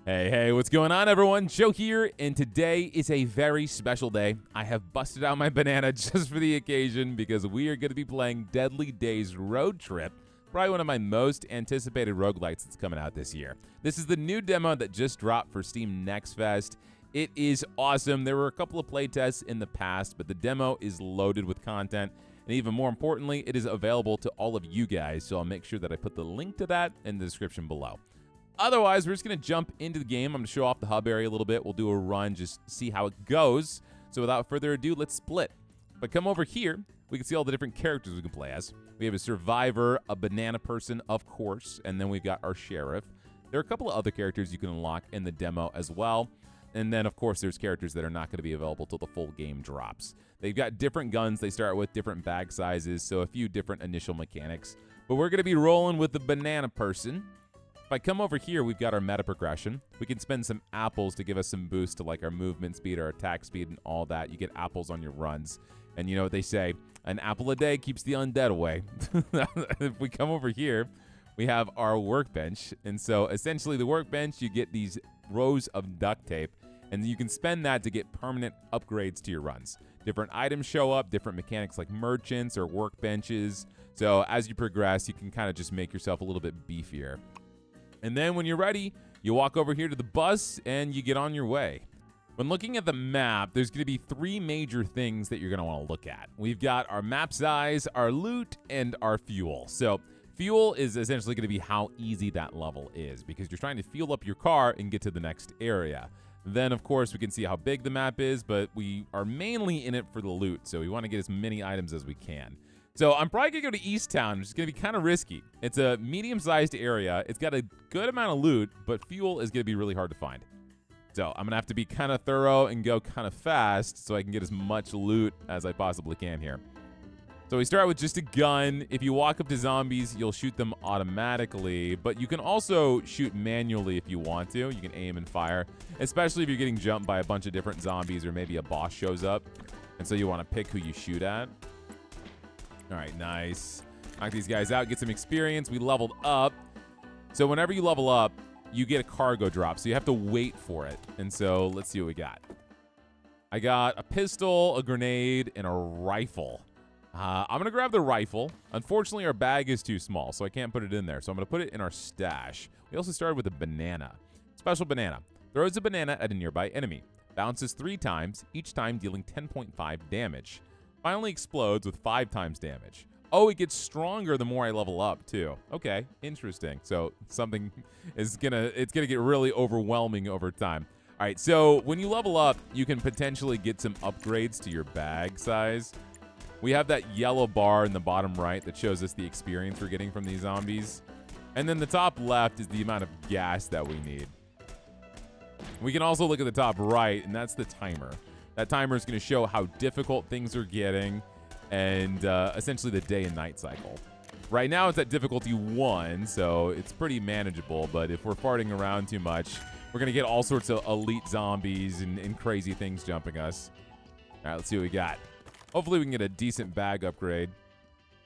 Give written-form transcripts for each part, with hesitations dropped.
Hey, what's going on, everyone? Joe here, and today is a very special day. I have busted out my banana just for the occasion because we are going to be playing Deadly Days Road Trip, probably one of my most anticipated roguelites that's coming out this year. This is the new demo that just dropped for Steam Next Fest. It is awesome. There were a couple of playtests in the past, but the demo is loaded with content, and even more importantly, it is available to all of you guys, so I'll make sure that I put the link to that in the description below. Otherwise, we're just going to jump into the game. I'm going to show off the hub area a little bit. We'll do a run, just see how it goes. So without further ado, let's split. But come over here, we can see all the different characters we can play as. We have a survivor, a banana person, of course, and then we've got our sheriff. There are a couple of other characters you can unlock in the demo as well. And then, of course, there's characters that are not going to be available till the full game drops. They've got different guns they start with, different bag sizes, so a few different initial mechanics. But we're going to be rolling with the banana person. If I come over here, we've got our meta progression. We can spend some apples to give us some boost to like our movement speed, our attack speed, and all that. You get apples on your runs. And you know what they say, an apple a day keeps the undead away. If we come over here, we have our workbench. And so essentially the workbench, you get these rows of duct tape, and you can spend that to get permanent upgrades to your runs. Different items show up, different mechanics like merchants or workbenches. So as you progress, you can kind of just make yourself a little bit beefier. And then when you're ready, you walk over here to the bus and you get on your way. When looking at the map, there's going to be three major things that you're going to want to look at. We've got our map size, our loot, and our fuel. So fuel is essentially going to be how easy that level is because you're trying to fuel up your car and get to the next area. Then, of course, we can see how big the map is, but we are mainly in it for the loot. So we want to get as many items as we can. So I'm probably going to go to East Town, which is going to be kind of risky. It's a medium-sized area. It's got a good amount of loot, but fuel is going to be really hard to find. So I'm going to have to be kind of thorough and go kind of fast so I can get as much loot as I possibly can here. So we start with just a gun. If you walk up to zombies, you'll shoot them automatically, but you can also shoot manually if you want to. You can aim and fire, especially if you're getting jumped by a bunch of different zombies or maybe a boss shows up, and so you want to pick who you shoot at. All right, nice. Knock these guys out, get some experience. We leveled up. So whenever you level up, you get a cargo drop. So you have to wait for it. And so let's see what we got. I got a pistol, a grenade, and a rifle. I'm going to grab the rifle. Unfortunately, our bag is too small, so I can't put it in there. So I'm going to put it in our stash. We also started with a banana. Special banana. Throws a banana at a nearby enemy. Bounces 3 times, each time dealing 10.5 damage. Finally explodes with 5 times damage. Oh, it gets stronger the more I level up too. Okay, interesting. So something is it's gonna get really overwhelming over time. All right, so when you level up, you can potentially get some upgrades to your bag size. We have that yellow bar in the bottom right that shows us the experience we're getting from these zombies. And then the top left is the amount of gas that we need. We can also look at the top right, and that's the timer. That timer is going to show how difficult things are getting and essentially the day and night cycle. Right now it's at difficulty 1, so it's pretty manageable, but if we're farting around too much, we're going to get all sorts of elite zombies and crazy things jumping us. All right, let's see what we got. Hopefully we can get a decent bag upgrade.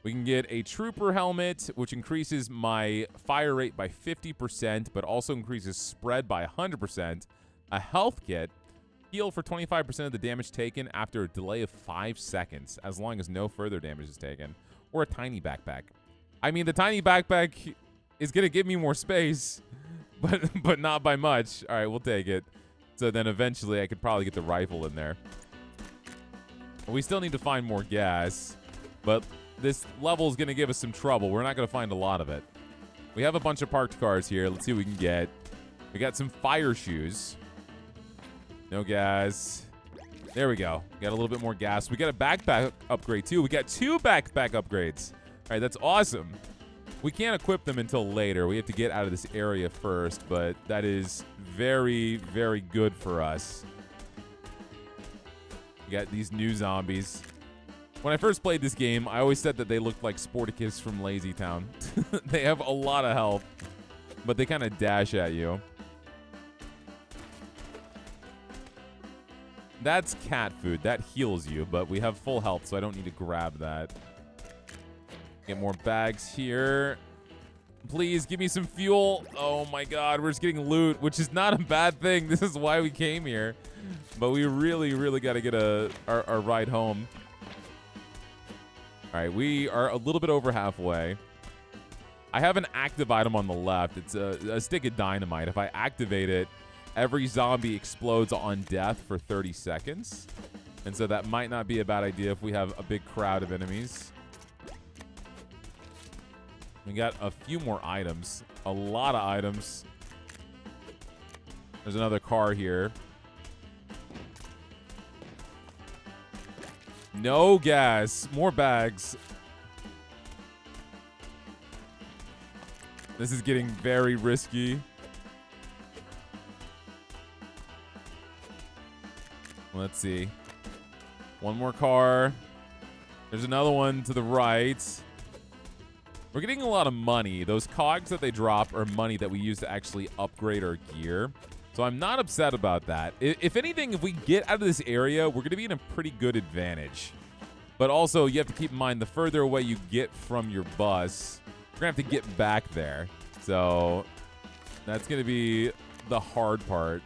We can get a trooper helmet, which increases my fire rate by 50%, but also increases spread by 100%. A health kit. Heal for 25% of the damage taken after a delay of 5 seconds, as long as no further damage is taken. Or a tiny backpack. I mean, the tiny backpack is going to give me more space, but not by much. All right, we'll take it. So then eventually I could probably get the rifle in there. We still need to find more gas, but this level is going to give us some trouble. We're not going to find a lot of it. We have a bunch of parked cars here. Let's see what we can get. We got some fire shoes. No gas. There we go. Got a little bit more gas. We got a backpack upgrade, too. We got 2 backpack upgrades. All right, that's awesome. We can't equip them until later. We have to get out of this area first, but that is very, very good for us. We got these new zombies. When I first played this game, I always said that they looked like Sporticus from Lazy Town. They have a lot of health, but they kind of dash at you. That's cat food. That heals you, but we have full health, so I don't need to grab that. Get more bags here. Please give me some fuel. Oh my God, we're just getting loot, which is not a bad thing. This is why we came here. But we really, really got to get our ride home. All right, we are a little bit over halfway. I have an active item on the left. It's a stick of dynamite. If I activate it, every zombie explodes on death for 30 seconds. And so that might not be a bad idea if we have a big crowd of enemies. We got a few more items. A lot of items. There's another car here. No gas. More bags. This is getting very risky. Let's see. One more car. There's another one to the right. We're getting a lot of money. Those cogs that they drop are money that we use to actually upgrade our gear. So I'm not upset about that. If anything, if we get out of this area, we're going to be in a pretty good advantage. But also, you have to keep in mind, the further away you get from your bus, we're going to have to get back there. So that's going to be the hard part.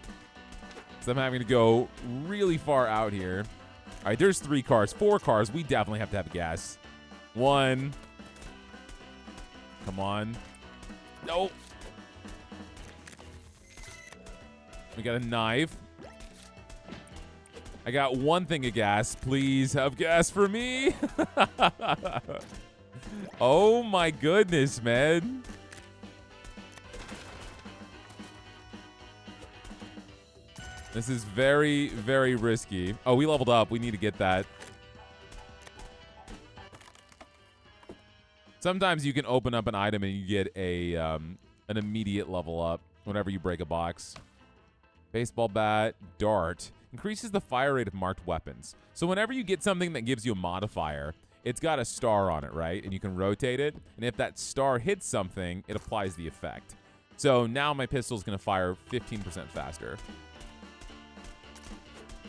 So I'm having to go really far out here. All right, there's 3 cars, 4 cars. We definitely have to have gas. 1. Come on. Nope. We got a knife. I got 1 thing of gas. Please have gas for me. Oh my goodness, man. This is very, very risky. Oh, we leveled up. We need to get that. Sometimes you can open up an item and you get a an immediate level up whenever you break a box. Baseball bat, dart. Increases the fire rate of marked weapons. So whenever you get something that gives you a modifier, it's got a star on it, right? And you can rotate it. And if that star hits something, it applies the effect. So now my pistol is going to fire 15% faster.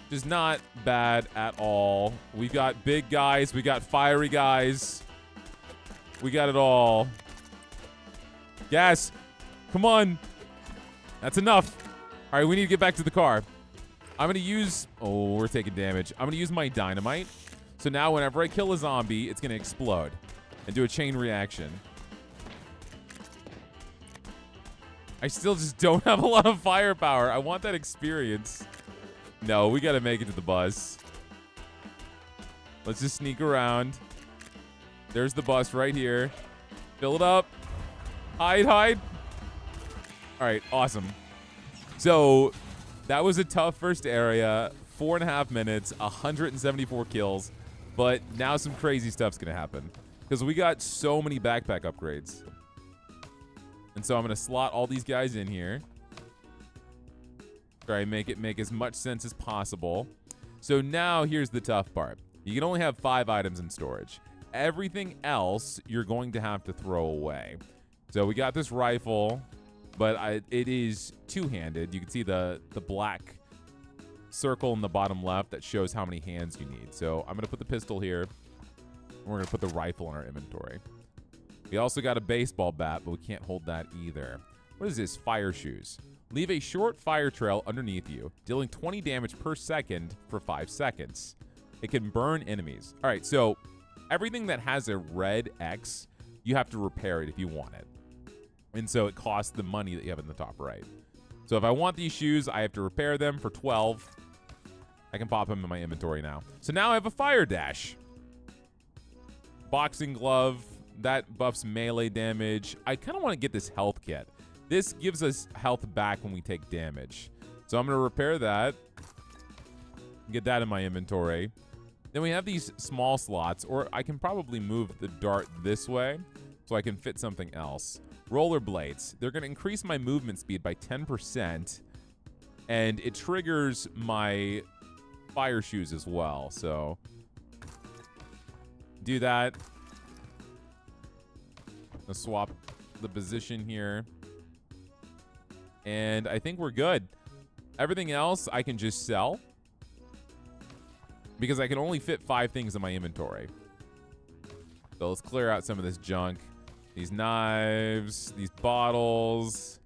Which is not bad at all. We got big guys. We got fiery guys. We got it all. Gas. Come on. That's enough. All right, we need to get back to the car. I'm going to use... Oh, we're taking damage. I'm going to use my dynamite. So now whenever I kill a zombie, it's going to explode and do a chain reaction. I still just don't have a lot of firepower. I want that experience. No, we got to make it to the bus. Let's just sneak around. There's the bus right here. Fill it up. Hide, hide. All right, awesome. So that was a tough first area. 4.5 minutes, 174 kills. But now some crazy stuff's going to happen. Because we got so many backpack upgrades. And so I'm going to slot all these guys in here. Try and make as much sense as possible. So now here's the tough part. You can only have 5 items in storage. Everything else you're going to have to throw away. So we got this rifle, but it is two-handed. You can see the black circle in the bottom left that shows how many hands you need. So I'm going to put the pistol here, and we're going to put the rifle in our inventory. We also got a baseball bat, but we can't hold that either. What is this? Fire shoes. Leave a short fire trail underneath you, dealing 20 damage per second for 5 seconds. It can burn enemies. All right, so everything that has a red X, you have to repair it if you want it. And so it costs the money that you have in the top right. So if I want these shoes, I have to repair them for 12. I can pop them in my inventory now. So now I have a fire dash. Boxing glove. That buffs melee damage. I kind of want to get this health kit. This gives us health back when we take damage. So I'm going to repair that. Get that in my inventory. Then we have these small slots, or I can probably move the dart this way so I can fit something else. Rollerblades. They're going to increase my movement speed by 10%, and it triggers my fire shoes as well. So do that. I'll swap the position here. And I think we're good. Everything else I can just sell, because I can only fit 5 things in my inventory. So let's clear out some of this junk. These knives, these bottles.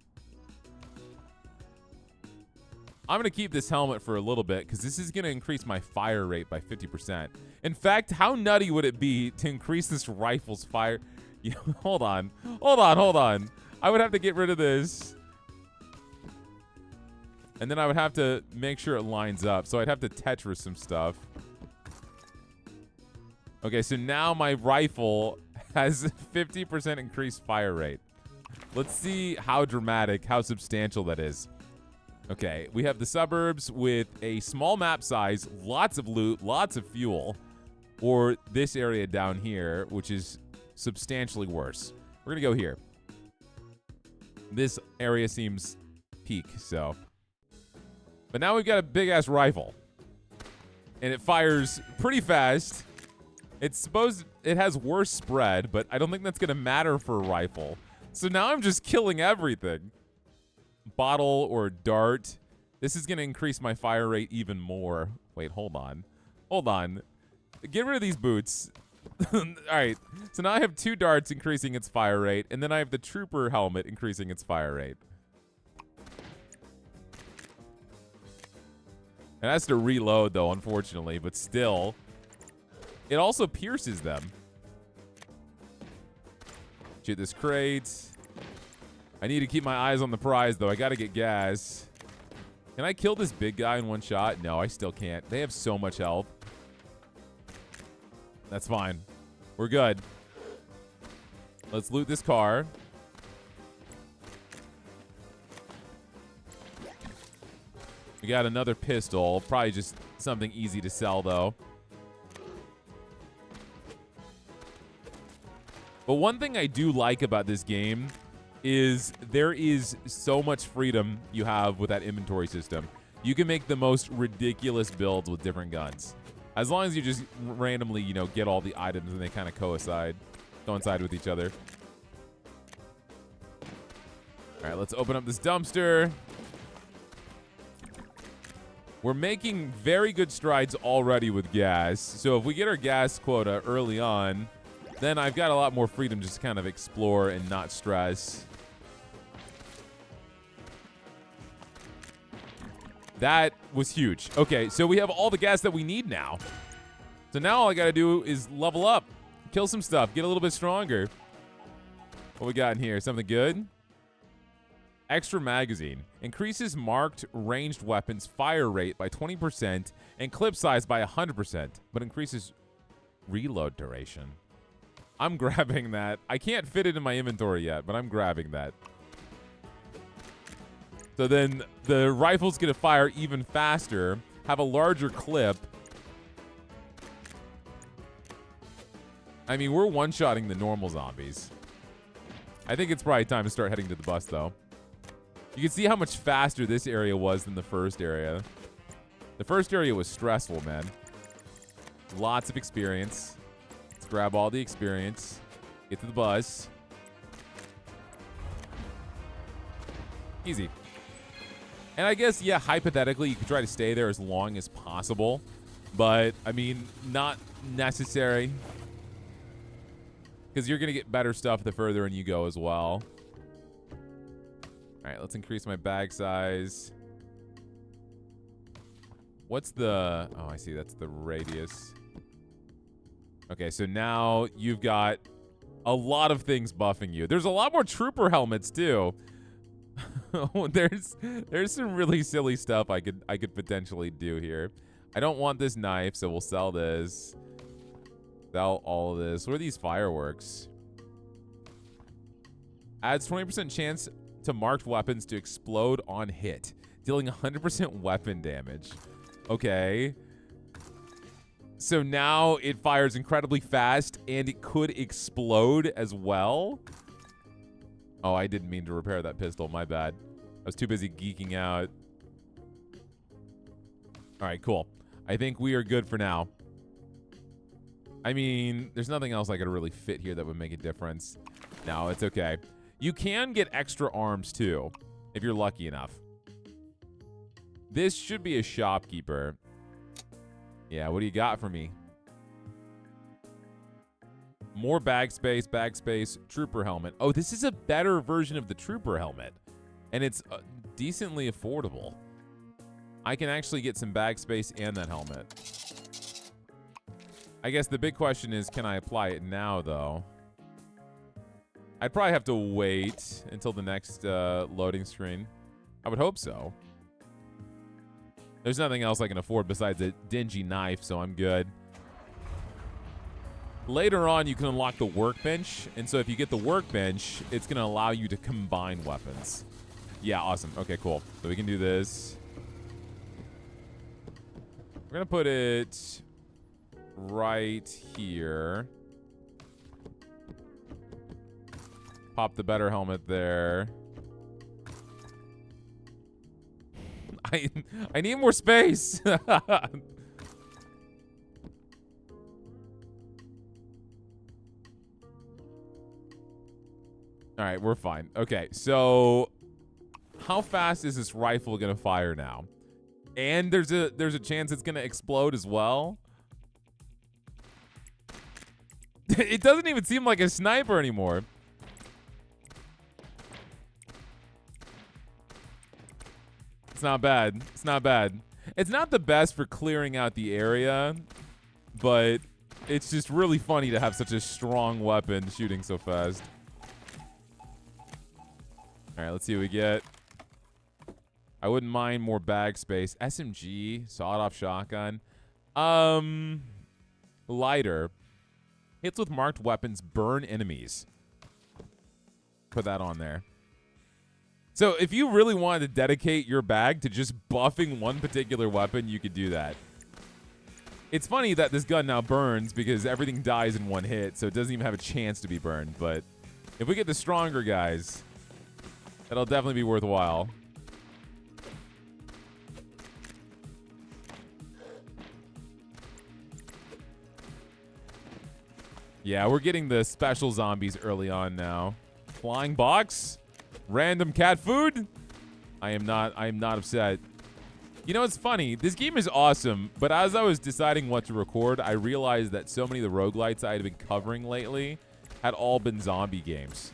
I'm going to keep this helmet for a little bit because this is going to increase my fire rate by 50%. In fact, how nutty would it be to increase this rifle's fire? Hold on. I would have to get rid of this. And then I would have to make sure it lines up. So I'd have to Tetris some stuff. Okay, so now my rifle has 50% increased fire rate. Let's see how dramatic, how substantial that is. Okay, we have the suburbs with a small map size, lots of loot, lots of fuel. Or this area down here, which is substantially worse. We're going to go here. This area seems peak, so. But now we've got a big-ass rifle. And it fires pretty fast. It's supposed it has worse spread, but I don't think that's going to matter for a rifle. So now I'm just killing everything. Bottle or dart. This is going to increase my fire rate even more. Wait, hold on. Get rid of these boots. All right. So now I have 2 darts increasing its fire rate, and then I have the trooper helmet increasing its fire rate. It has to reload, though, unfortunately, but still. It also pierces them. Shoot this crate. I need to keep my eyes on the prize, though. I got to get gas. Can I kill this big guy in one shot? No, I still can't. They have so much health. That's fine. We're good. Let's loot this car. We got another pistol. Probably just something easy to sell, though. But one thing I do like about this game is there is so much freedom you have with that inventory system. You can make the most ridiculous builds with different guns. As long as you just randomly, get all the items and they kind of coincide with each other. All right, let's open up this dumpster. We're making very good strides already with gas. So if we get our gas quota early on, then I've got a lot more freedom just to kind of explore and not stress. That was huge. Okay, so we have all the gas that we need now. So now all I got to do is level up, kill some stuff, get a little bit stronger. What we got in here? Something good? Extra magazine. Increases marked ranged weapons fire rate by 20% and clip size by 100%, but increases reload duration. I'm grabbing that. I can't fit it in my inventory yet, but I'm grabbing that. So then the rifle's going to fire even faster, have a larger clip. I mean, we're one-shotting the normal zombies. I think it's probably time to start heading to the bus, though. You can see how much faster this area was than the first area. The first area was stressful, man. Lots of experience. Let's grab all the experience. Get to the bus. Easy. And I guess, yeah, hypothetically, you could try to stay there as long as possible. But, I mean, not necessary. Because you're going to get better stuff the further in you go as well. All right, let's increase my bag size. What's the... Oh, I see. That's the radius. Okay, so now you've got a lot of things buffing you. There's a lot more trooper helmets, too. There's some really silly stuff I could potentially do here. I don't want this knife, so we'll sell this. Sell all of this. What are these fireworks? Adds 20% chance to marked weapons to explode on hit, dealing 100% weapon damage. Okay. So now it fires incredibly fast, and it could explode as well. Oh, I didn't mean to repair that pistol. My bad. I was too busy geeking out. All right, cool. I think we are good for now. I mean, there's nothing else I could really fit here that would make a difference. No, it's okay. You can get extra arms, too, if you're lucky enough. This should be a shopkeeper. Yeah, what do you got for me? More bag space, trooper helmet. Oh, this is a better version of the trooper helmet. And it's decently affordable. I can actually get some bag space and that helmet. I guess the big question is, can I apply it now, though? I'd probably have to wait until the next loading screen. I would hope so. There's nothing else I can afford besides a dingy knife, so I'm good. Later on, you can unlock the workbench, and so if you get the workbench, it's going to allow you to combine weapons. Yeah, awesome. Okay, cool. So we can do this. We're going to put it right here. Pop the better helmet there. I need more space. All right, we're fine. Okay, so how fast is this rifle gonna fire now? And there's a chance it's gonna explode as well. It doesn't even seem like a sniper anymore. It's not bad. It's not bad. It's not the best for clearing out the area, but it's just really funny to have such a strong weapon shooting so fast. All right, let's see what we get. I wouldn't mind more bag space. SMG, sawed-off shotgun. Lighter. Hits with marked weapons burn enemies. Put that on there. So if you really wanted to dedicate your bag to just buffing one particular weapon, you could do that. It's funny that this gun now burns because everything dies in one hit, so it doesn't even have a chance to be burned. But if we get the stronger guys, that'll definitely be worthwhile. Yeah, we're getting the special zombies early on now. Flying box? Random cat food? I am not upset. You know, it's funny. This game is awesome, but as I was deciding what to record, I realized that so many of the roguelites I had been covering lately had all been zombie games.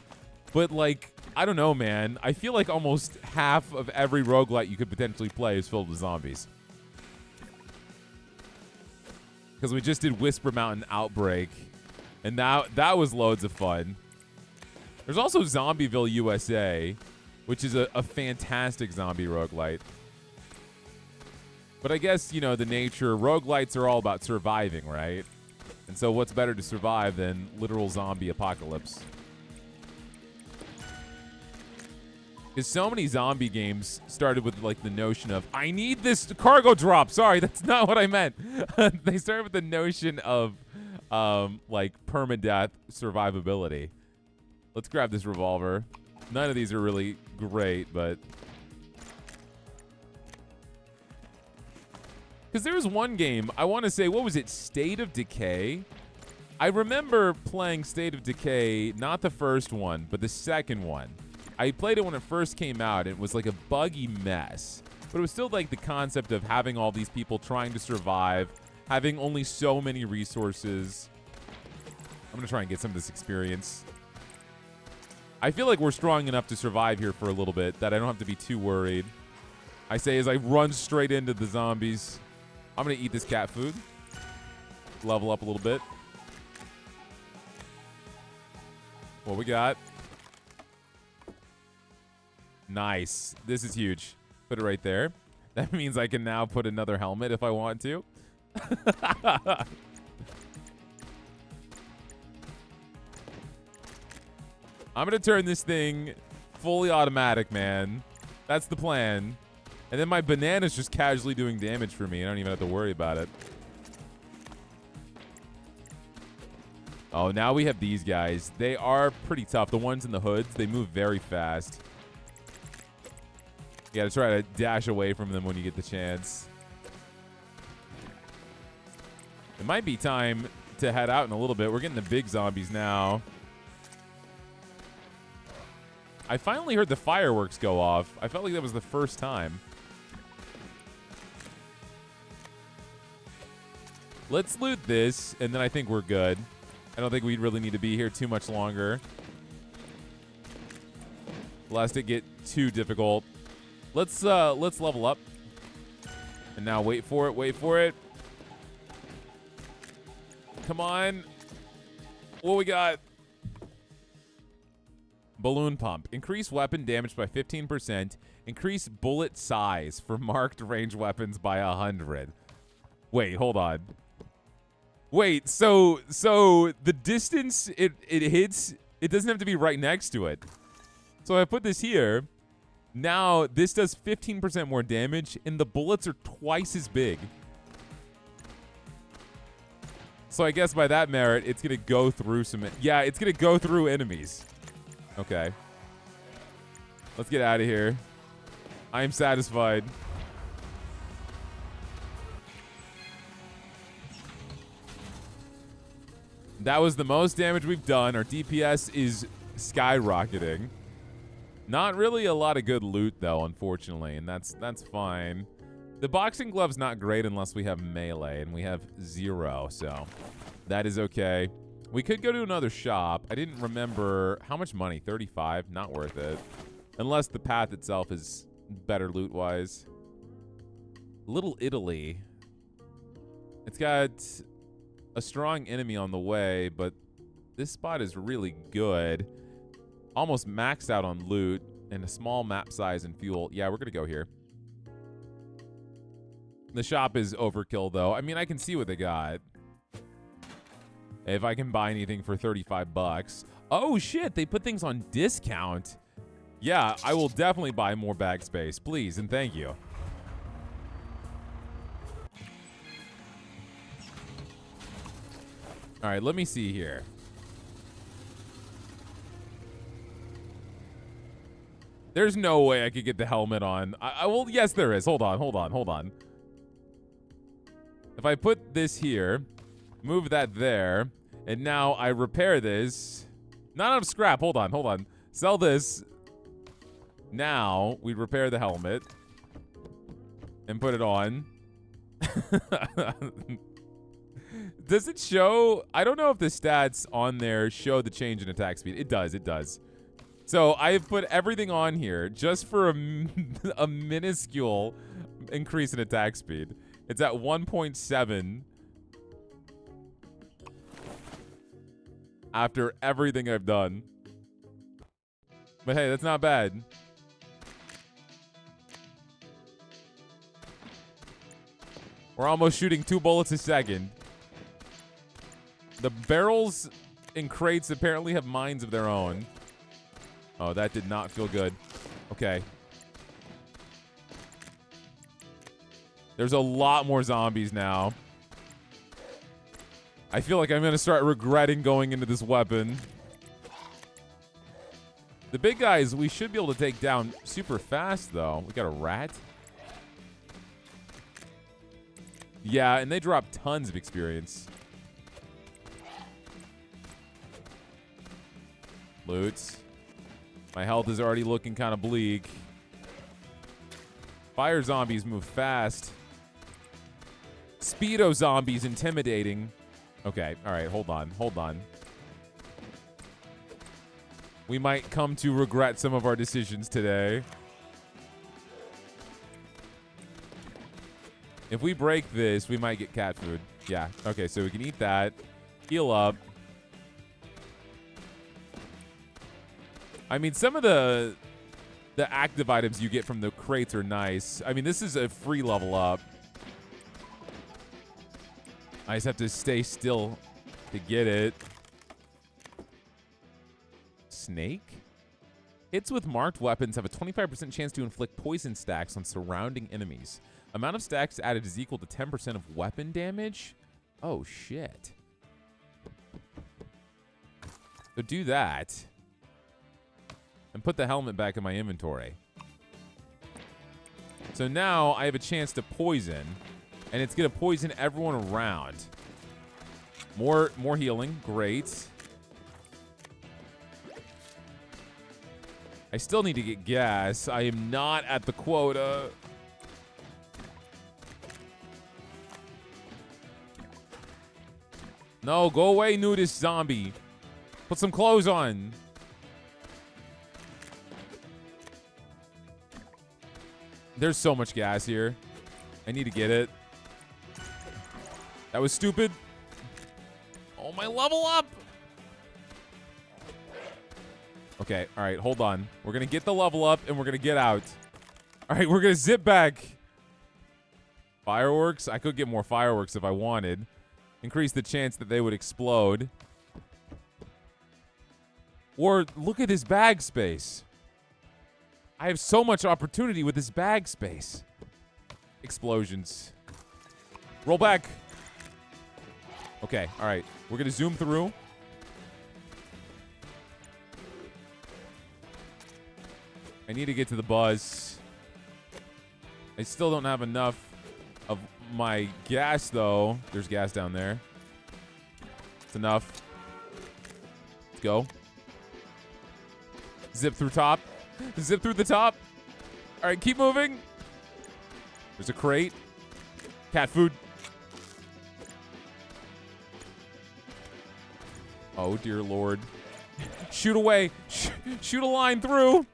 But, like, I don't know, man. I feel like almost half of every roguelite you could potentially play is filled with zombies. Because we just did Whisper Mountain Outbreak, and that was loads of fun. There's also Zombieville USA, which is a fantastic zombie roguelite. But I guess, you know, the nature, roguelites are all about surviving, right? And so what's better to survive than literal zombie apocalypse? Because so many zombie games started with, like, the notion of, I need this cargo drop. Sorry, that's not what I meant. They started with the notion of, like, permadeath survivability. Let's grab this revolver. None of these are really great, but... Because there was one game, I want to say, what was it? State of Decay? I remember playing State of Decay, not the first one, but the second one. I played it when it first came out, and it was like a buggy mess. But it was still like the concept of having all these people trying to survive, having only so many resources. I'm going to try and get some of this experience. I feel like we're strong enough to survive here for a little bit that I don't have to be too worried. I say as I run straight into the zombies. I'm going to eat this cat food. Level up a little bit. What we got? Nice. This is huge. Put it right there. That means I can now put another helmet if I want to. I'm going to turn this thing fully automatic, man. That's the plan. And then my banana's just casually doing damage for me. I don't even have to worry about it. Oh, now we have these guys. They are pretty tough. The ones in the hoods, they move very fast. You got to try to dash away from them when you get the chance. It might be time to head out in a little bit. We're getting the big zombies now. I finally heard the fireworks go off. I felt like that was the first time. Let's loot this, and then I think we're good. I don't think we'd really need to be here too much longer, lest it get too difficult. Let's level up. And now wait for it, wait for it. Come on. What we got? Balloon pump. Increase weapon damage by 15%. Increase bullet size for marked range weapons by 100. Wait, hold on. Wait, so the distance it hits, it doesn't have to be right next to it. So I put this here. Now this does 15% more damage, and the bullets are twice as big. So I guess by that merit, it's gonna go through some. Yeah, it's gonna go through enemies. Okay. Let's get out of here. I am satisfied. That was the most damage we've done. Our DPS is skyrocketing. Not really a lot of good loot, though, unfortunately, and that's fine. The boxing glove's not great unless we have melee, and we have 0, so that is okay. We could go to another shop. I didn't remember how much money. 35, not worth it. Unless the path itself is better loot-wise. Little Italy. It's got a strong enemy on the way, but this spot is really good. Almost maxed out on loot and a small map size and fuel. Yeah, we're going to go here. The shop is overkill, though. I mean, I can see what they got. If I can buy anything for 35 bucks. Oh, shit. They put things on discount. Yeah, I will definitely buy more bag space. Please and thank you. All right, let me see here. There's no way I could get the helmet on. I will. Yes, there is. Hold on. If I put this here, move that there, and now I repair this. Not out of scrap. Hold on. Sell this. Now we repair the helmet and put it on. Does it show? I don't know if the stats on there show the change in attack speed. It does. So I have put everything on here just for a minuscule increase in attack speed. It's at 1.7 after everything I've done. But hey, that's not bad. We're almost shooting 2 bullets a second. The barrels in crates apparently have mines of their own. Oh, that did not feel good. Okay. There's a lot more zombies now. I feel like I'm going to start regretting going into this weapon. The big guys we should be able to take down super fast, though. We got a rat. Yeah, and they drop tons of experience. Loots. My health is already looking kind of bleak. Fire zombies move fast. Speedo zombies intimidating. Okay, all right, hold on. We might come to regret some of our decisions today. If we break this, we might get cat food. Yeah, okay, so we can eat that. Heal up. I mean, some of the active items you get from the crates are nice. I mean, this is a free level up. I just have to stay still to get it. Snake? Hits with marked weapons have a 25% chance to inflict poison stacks on surrounding enemies. Amount of stacks added is equal to 10% of weapon damage? Oh, shit. So do that. And put the helmet back in my inventory. So now I have a chance to poison, and it's going to poison everyone around. More healing. Great. I still need to get gas. I am not at the quota. No, go away, nudist zombie. Put some clothes on. There's so much gas here. I need to get it. That was stupid. Oh, my level up. Okay, all right, hold on. We're going to get the level up, and we're going to get out. All right, we're going to zip back. Fireworks? I could get more fireworks if I wanted. Increase the chance that they would explode. Or look at this bag space. I have so much opportunity with this bag space. Explosions. Roll back. Okay, all right. We're going to zoom through. I need to get to the buzz. I still don't have enough of my gas, though. There's gas down there. It's enough. Let's go. Zip through top. Zip through the top. All right, keep moving. There's a crate. Cat food. Oh, dear Lord. Shoot away. Shoot a line through.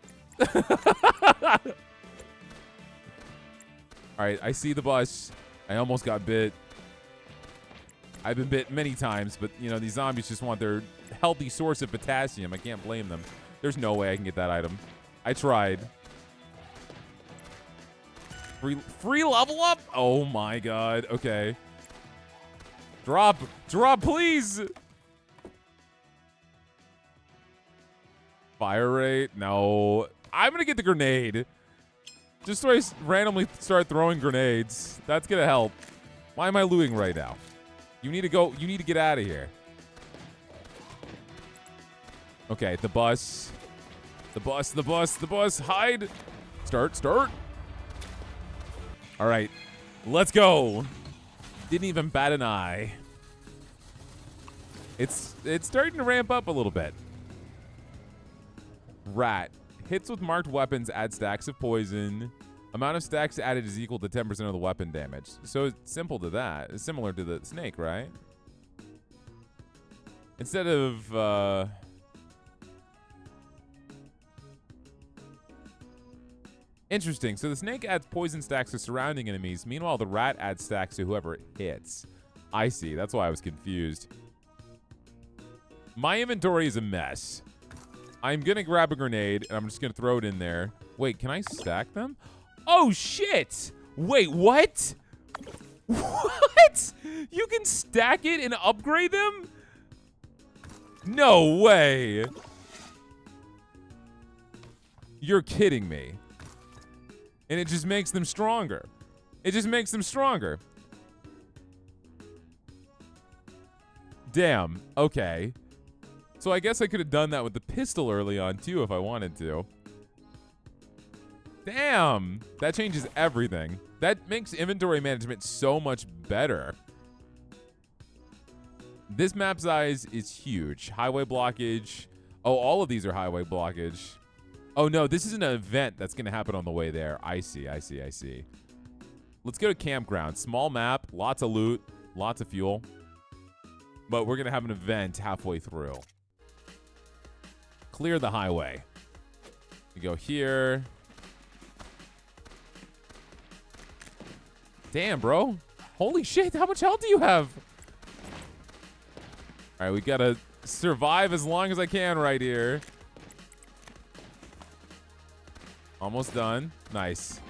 All right, I see the bus. I almost got bit. I've been bit many times, but, you know, these zombies just want their healthy source of potassium. I can't blame them. There's no way I can get that item. I tried. Free level up? Oh, my God. Okay. Drop. Drop, please. Fire rate? No. I'm going to get the grenade. Just so I randomly start throwing grenades. That's going to help. Why am I looting right now? You need to go. You need to get out of here. Okay, the bus. The bus, the bus, the bus. Hide. Start, start. All right. Let's go. Didn't even bat an eye. It's starting to ramp up a little bit. Rat. Hits with marked weapons add stacks of poison. Amount of stacks added is equal to 10% of the weapon damage. So it's simple to that. It's similar to the snake, right? Instead of... Interesting. So the snake adds poison stacks to surrounding enemies. Meanwhile, the rat adds stacks to whoever it hits. I see. That's why I was confused. My inventory is a mess. I'm going to grab a grenade, and I'm just going to throw it in there. Wait, can I stack them? Oh, shit! Wait, what? What? You can stack it and upgrade them? No way. You're kidding me. And it just makes them stronger. It just makes them stronger. Damn. Okay. So I guess I could have done that with the pistol early on, too, if I wanted to. Damn. That changes everything. That makes inventory management so much better. This map size is huge. Highway blockage. Oh, all of these are highway blockage. Oh, no, this is an event that's going to happen on the way there. I see, I see, I see. Let's go to Campground. Small map, lots of loot, lots of fuel. But we're going to have an event halfway through. Clear the highway. We go here. Damn, bro. Holy shit, how much health do you have? All right, we got to survive as long as I can right here. Almost done. Nice.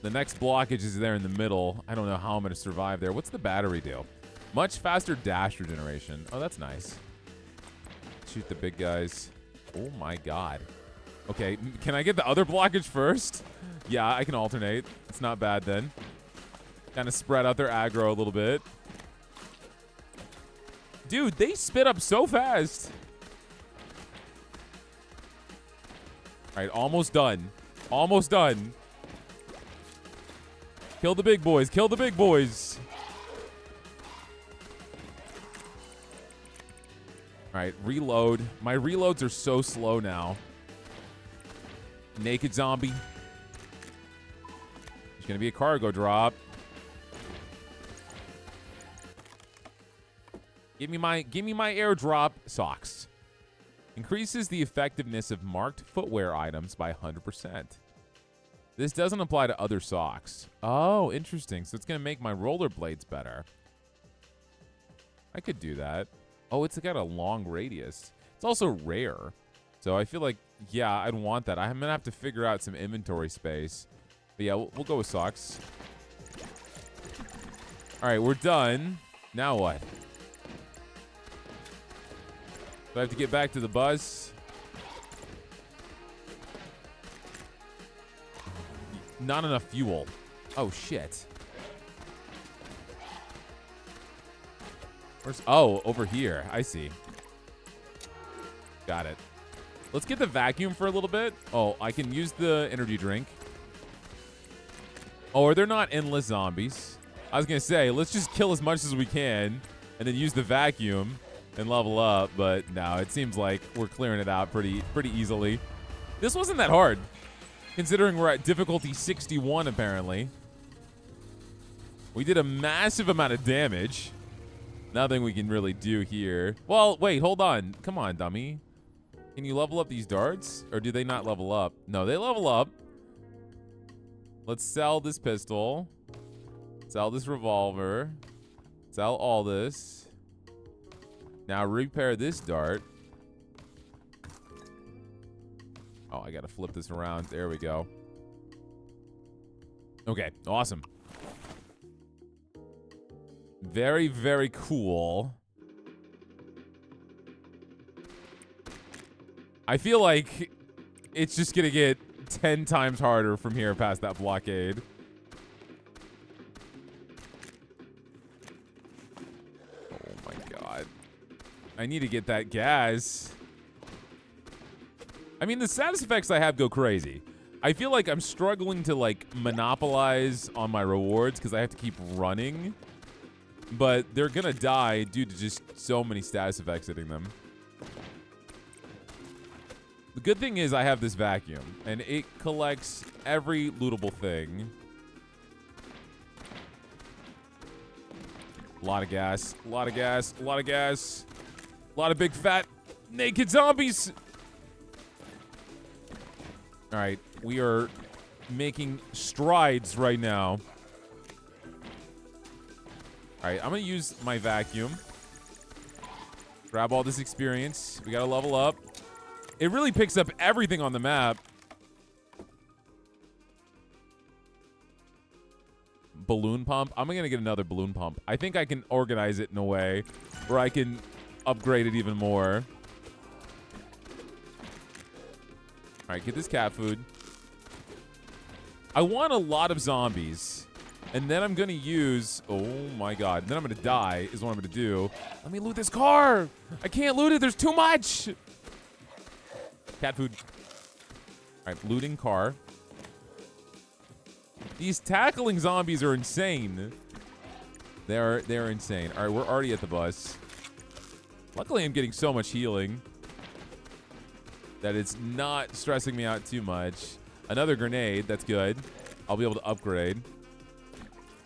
The next blockage is there in the middle. I don't know how I'm going to survive there. What's the battery do? Much faster dash regeneration. Oh, that's nice. Shoot the big guys. Oh, my God. Okay, can I get the other blockage first? Yeah, I can alternate. It's not bad then. Kind of spread out their aggro a little bit. Dude, they spit up so fast. All right, almost done. Almost done. Kill the big boys. Kill the big boys. All right, reload. My reloads are so slow now. Naked zombie. There's going to be a cargo drop. Give me my airdrop socks. Increases the effectiveness of marked footwear items by 100%. This doesn't apply to other socks. Oh, interesting. So it's going to make my rollerblades better. I could do that. Oh, it's got a long radius. It's also rare. So I feel like, yeah, I'd want that. I'm going to have to figure out some inventory space. But yeah, we'll go with socks. All right, we're done. Now what? Do I have to get back to the bus? Not enough fuel. Oh, shit. Where's... Oh, over here. I see. Got it. Let's get the vacuum for a little bit. Oh, I can use the energy drink. Oh, are there not endless zombies? I was going to say, let's just kill as much as we can and then use the vacuum and level up. But no, it seems like we're clearing it out pretty easily. This wasn't that hard, considering we're at difficulty 61, apparently. We did a massive amount of damage. Nothing we can really do here. Well, wait, hold on. Come on, dummy. Can you level up these darts? Or do they not level up? No, they level up. Let's sell this pistol. Sell this revolver. Sell all this. Now repair this dart. Oh, I gotta flip this around. There we go. Okay, awesome. Very, very cool. I feel like it's just gonna get 10 times harder from here past that blockade. Oh my god. I need to get that gas. I mean, the status effects I have go crazy. I feel like I'm struggling to, like, monopolize on my rewards because I have to keep running. But they're gonna die due to just so many status effects hitting them. The good thing is I have this vacuum, and it collects every lootable thing. A lot of gas, a lot of gas, a lot of gas. A lot of big, fat, naked zombies. All right, we are making strides right now. All right, I'm going to use my vacuum. Grab all this experience. We got to level up. It really picks up everything on the map. Balloon pump. I'm going to get another balloon pump. I think I can organize it in a way where I can upgrade it even more. All right, get this cat food. I want a lot of zombies. And then I'm going to use... Oh, my God. Then I'm going to die is what I'm going to do. Let me loot this car. I can't loot it. There's too much. Cat food. All right, looting car. These tackling zombies are insane. They're insane. All right, we're already at the bus. Luckily, I'm getting so much healing that it's not stressing me out too much. Another grenade. That's good. I'll be able to upgrade.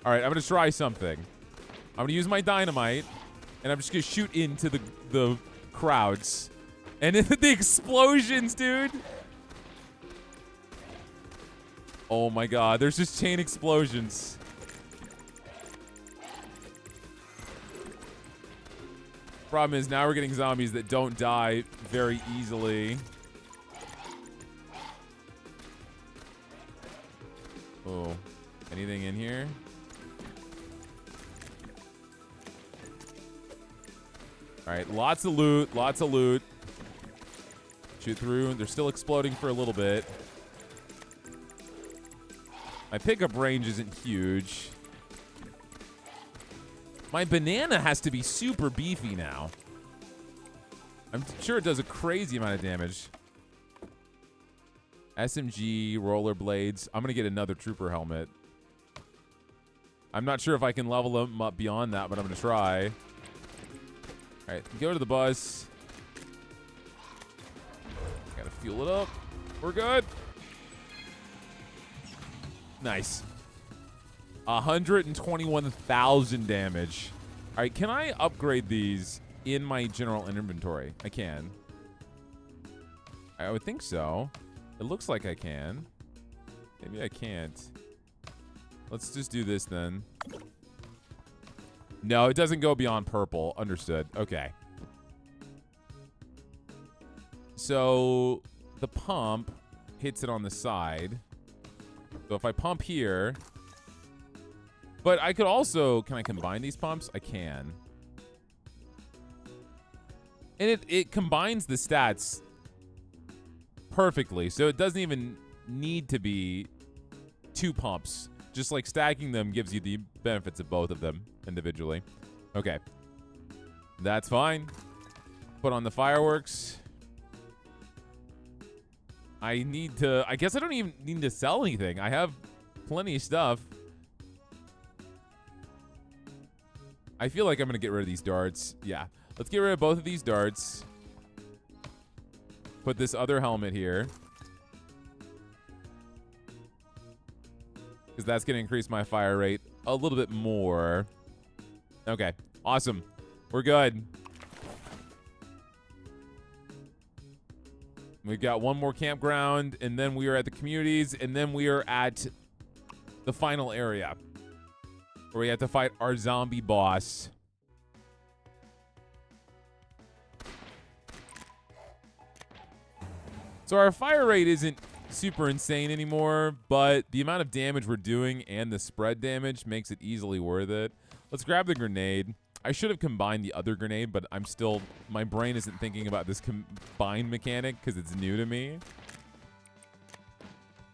All right, I'm going to try something. I'm going to use my dynamite, and I'm just going to shoot into the crowds. And the explosions, dude. Oh, my God. There's just chain explosions. Problem is, now we're getting zombies that don't die very easily. Oh, anything in here? All right, lots of loot, lots of loot. Shoot through. They're still exploding for a little bit. My pickup range isn't huge. My banana has to be super beefy now. I'm sure it does a crazy amount of damage. SMG, rollerblades. I'm going to get another trooper helmet. I'm not sure if I can level them up beyond that, but I'm going to try. All right, go to the bus. Gotta fuel it up. We're good. Nice. 121,000 damage. All right, can I upgrade these in my general inventory? I can. I would think so. It looks like I can. Maybe I can't. Let's just do this then. No, it doesn't go beyond purple. Understood. Okay. So the pump hits it on the side. So if I pump here, but I could also, can I combine these pumps? I can. And it combines the stats perfectly. So it doesn't even need to be 2 pumps. Just like stacking them gives you the benefits of both of them individually. Okay. That's fine. Put on the fireworks. I guess I don't even need to sell anything. I have plenty of stuff. I feel like I'm going to get rid of these darts. Yeah. Let's get rid of both of these darts. Put this other helmet here. Because that's going to increase my fire rate a little bit more. Okay. Awesome. We're good. We've got one more campground, and then we are at the communities, and then we are at the final area where we have to fight our zombie boss. So our fire rate isn't super insane anymore, but the amount of damage we're doing and the spread damage makes it easily worth it. Let's grab the grenade. I should have combined the other grenade, but my brain isn't thinking about this combine mechanic because it's new to me.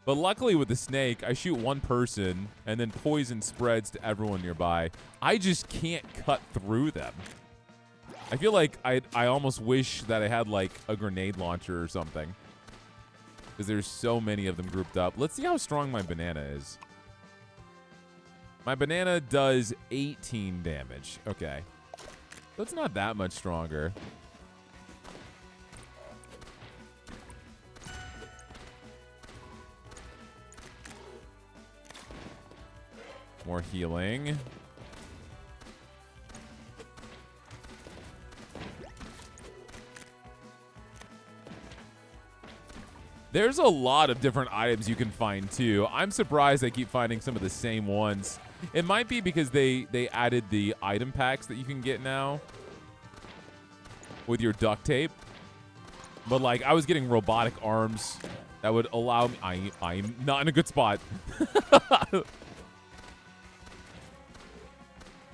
But luckily with the snake, I shoot one person and then poison spreads to everyone nearby. I just can't cut through them. I feel like I almost wish that I had like a grenade launcher or something, because there's so many of them grouped up. Let's see how strong my banana is. My banana does 18 damage. Okay. That's not that much stronger. More healing. There's a lot of different items you can find too. I'm surprised I keep finding some of the same ones. It might be because they added the item packs that you can get now with your duct tape. But like, I was getting robotic arms that would allow me. I'm not in a good spot.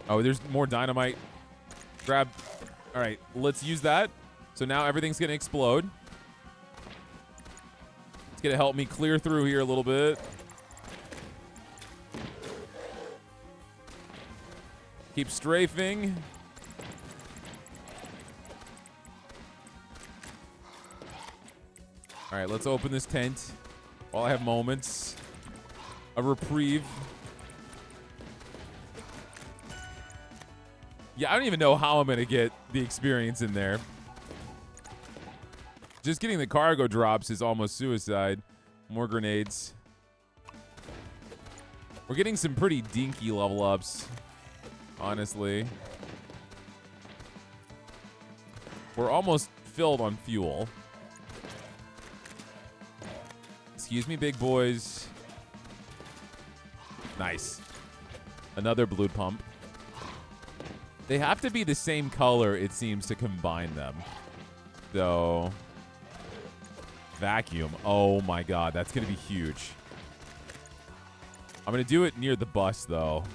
Oh, there's more dynamite. Grab. All right, let's use that. So now everything's gonna explode. It's gonna help me clear through here a little bit. Keep strafing. All right, let's open this tent while I have moments of reprieve. Yeah, I don't even know how I'm gonna get the experience in there. Just getting the cargo drops is almost suicide. More grenades. We're getting some pretty dinky level ups, honestly. We're almost filled on fuel. Excuse me, big boys. Nice. Another blue pump. They have to be the same color, it seems, to combine them. So, vacuum. Oh my god, that's going to be huge. I'm going to do it near the bus, though. All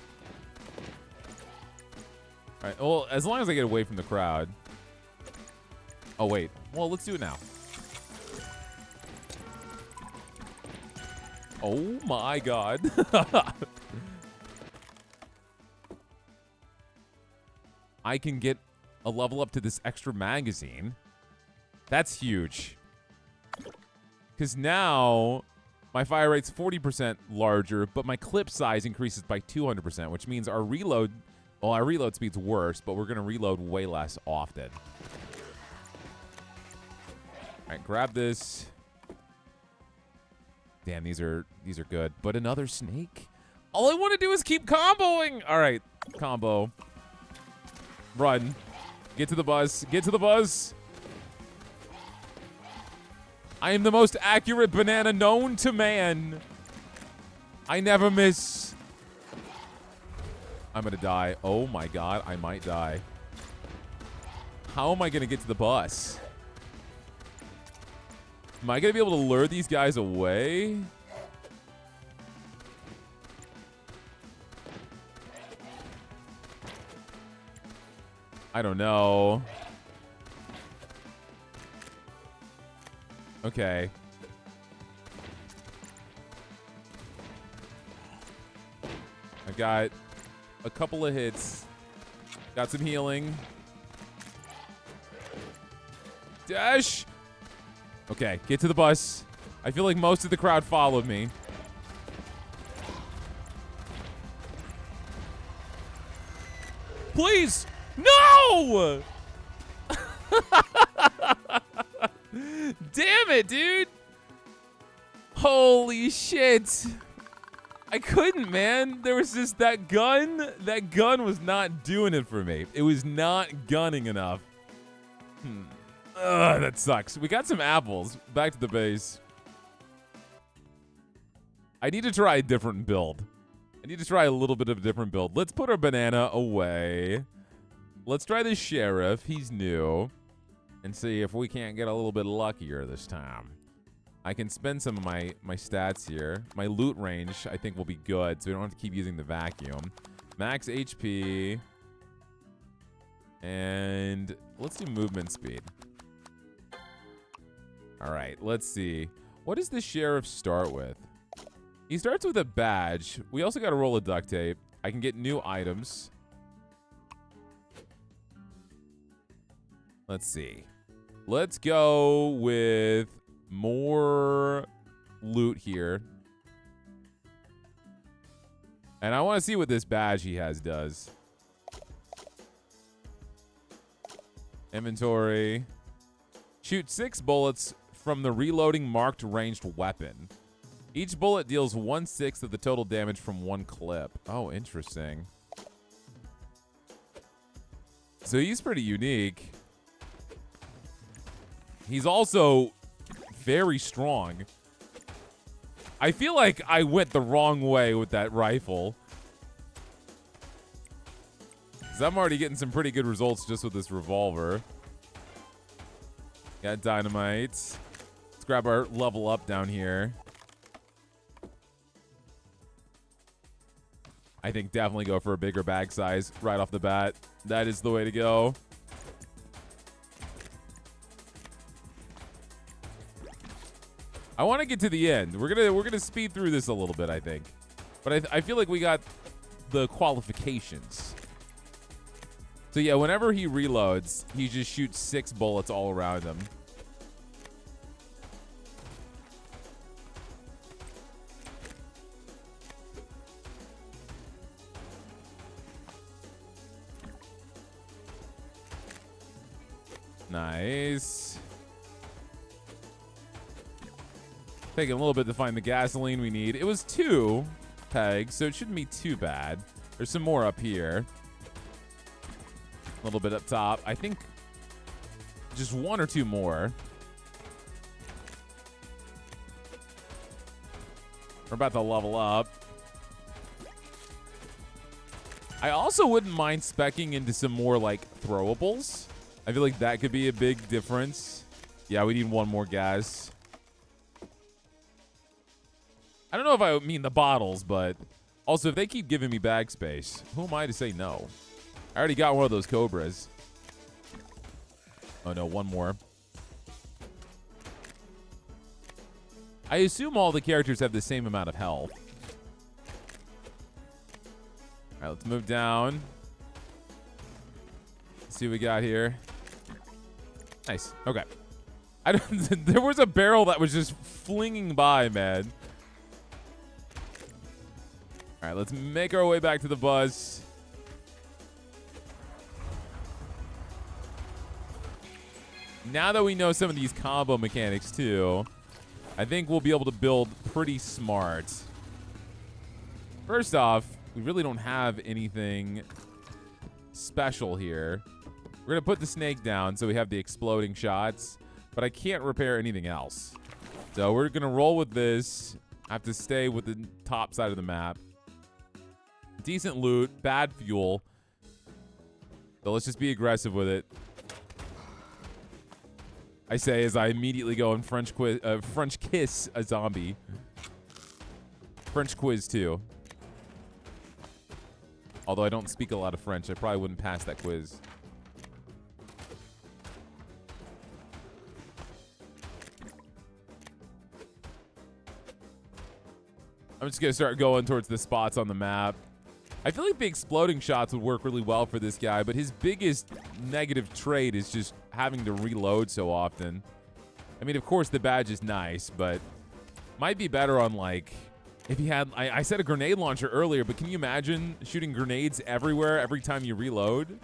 right, well, as long as I get away from the crowd. Oh, wait. Well, let's do it now. Oh my god. I can get a level up to this extra magazine. That's huge. Because now my fire rate's 40% larger, but my clip size increases by 200%, which means our reload, well, our reload speed's worse, but we're going to reload way less often. All right, grab this. Damn, these are good. But another snake? All I want to do is keep comboing. All right, combo. Run. Get to the bus. Get to the bus. I am the most accurate banana known to man. I never miss. I'm going to die. Oh, my God. I might die. How am I going to get to the bus? Am I going to be able to lure these guys away? I don't know. Okay. I've got a couple of hits. Got some healing. Dash! Okay, get to the bus. I feel like most of the crowd followed me. Please! No! Damn it, dude! Holy shit! I couldn't, man. There was just that gun. That gun was not doing it for me. It was not gunning enough. Ugh, that sucks. We got some apples. Back to the base. I need to try a different build. I need to try a little bit of a different build. Let's put our banana away. Let's try the sheriff. He's new. And see if we can't get a little bit luckier this time. I can spend some of my stats here. My loot range, I think, will be good, so we don't have to keep using the vacuum. Max HP. And let's do movement speed. All right, let's see. What does the sheriff start with? He starts with a badge. We also got a roll of duct tape. I can get new items. Let's see. Let's go with more loot here. And I want to see what this badge he has does. Inventory. Shoot 6 bullets from the reloading marked ranged weapon. Each bullet deals 1/6 of the total damage from one clip. Oh, interesting. So he's pretty unique. He's also very strong. I feel like I went the wrong way with that rifle. 'Cause I'm already getting some pretty good results just with this revolver. Got dynamite. Let's grab our level up down here. I think definitely go for a bigger bag size right off the bat. That is the way to go. I want to get to the end. We're gonna speed through this a little bit, I think. But I feel like we got the qualifications. So yeah, whenever he reloads, he just shoots 6 bullets all around him. Nice. Taking a little bit to find the gasoline we need. It was 2 pegs, so it shouldn't be too bad. There's some more up here. A little bit up top. I think just 1 or 2 more. We're about to level up. I also wouldn't mind speccing into some more, like, throwables. I feel like that could be a big difference. Yeah, we need 1 more gas. I don't know if I mean the bottles, but also if they keep giving me bag space, who am I to say no? I already got one of those Cobras. Oh no, 1 more. I assume all the characters have the same amount of health. All right, let's move down. Let's see what we got here. Nice. Okay. There was a barrel that was just flinging by, man. All right, let's make our way back to the bus. Now that we know some of these combo mechanics too, I think we'll be able to build pretty smart. First off, we really don't have anything special here. We're going to put the snake down so we have the exploding shots, but I can't repair anything else. So we're going to roll with this. I have to stay with the top side of the map. Decent loot, bad fuel. So let's just be aggressive with it. I say as I immediately go and French kiss a zombie. French quiz too. Although I don't speak a lot of French, I probably wouldn't pass that quiz. I'm just going to start going towards the spots on the map. I feel like the exploding shots would work really well for this guy, but his biggest negative trait is just having to reload so often. I mean, of course, the badge is nice, but might be better on, like, if he had... I said a grenade launcher earlier, but can you imagine shooting grenades everywhere every time you reload?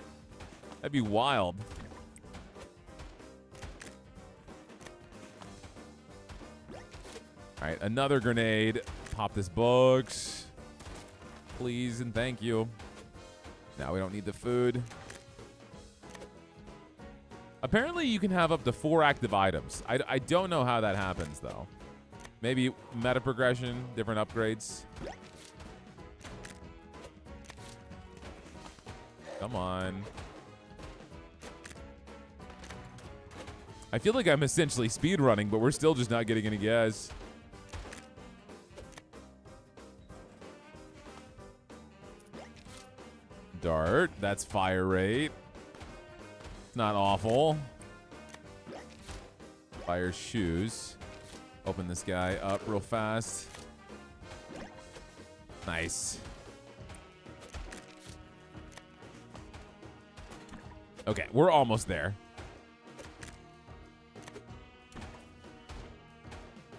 That'd be wild. All right, another grenade. Pop this box. Please and thank you. Now we don't need the food. Apparently you can have up to 4 active items. I don't know how that happens, though. Maybe meta progression, different upgrades. Come on. I feel like I'm essentially speedrunning, but we're still just not getting any gas. Dart. That's fire rate. It's not awful. Fire shoes. Open this guy up real fast. Nice. Okay, we're almost there.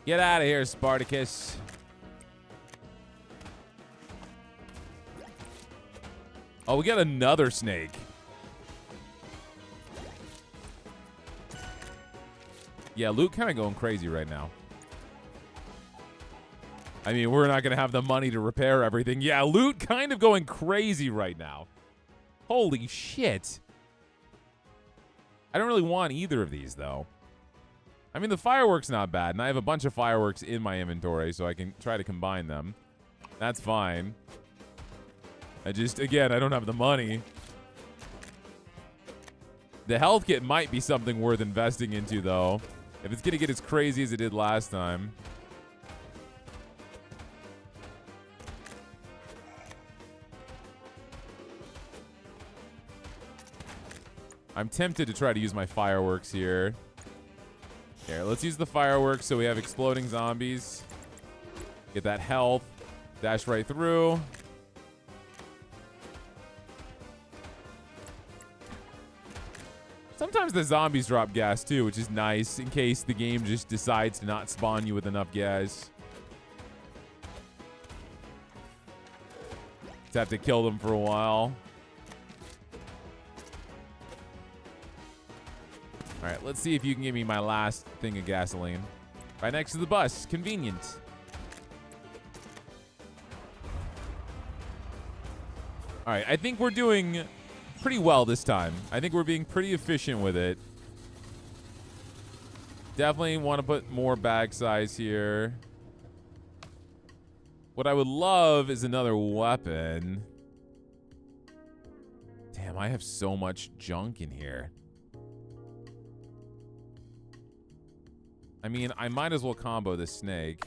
Get out of here, Spartacus. Oh, we got another snake. Yeah, loot kind of going crazy right now. I mean, we're not going to have the money to repair everything. Yeah, loot kind of going crazy right now. Holy shit. I don't really want either of these, though. I mean, the fireworks not bad, and I have a bunch of fireworks in my inventory, so I can try to combine them. That's fine. Again, I don't have the money. The health kit might be something worth investing into, though. If it's going to get as crazy as it did last time. I'm tempted to try to use my fireworks here. Here, let's use the fireworks so we have exploding zombies. Get that health. Dash right through. Sometimes the zombies drop gas too, which is nice in case the game just decides to not spawn you with enough gas. Just have to kill them for a while. All right, let's see if you can give me my last thing of gasoline. Right next to the bus. Convenient. All right, I think we're doing pretty well this time. I think we're being pretty efficient with it. Definitely want to put more bag size here. What I would love is another weapon. Damn, I have so much junk in here. I mean, I might as well combo this snake.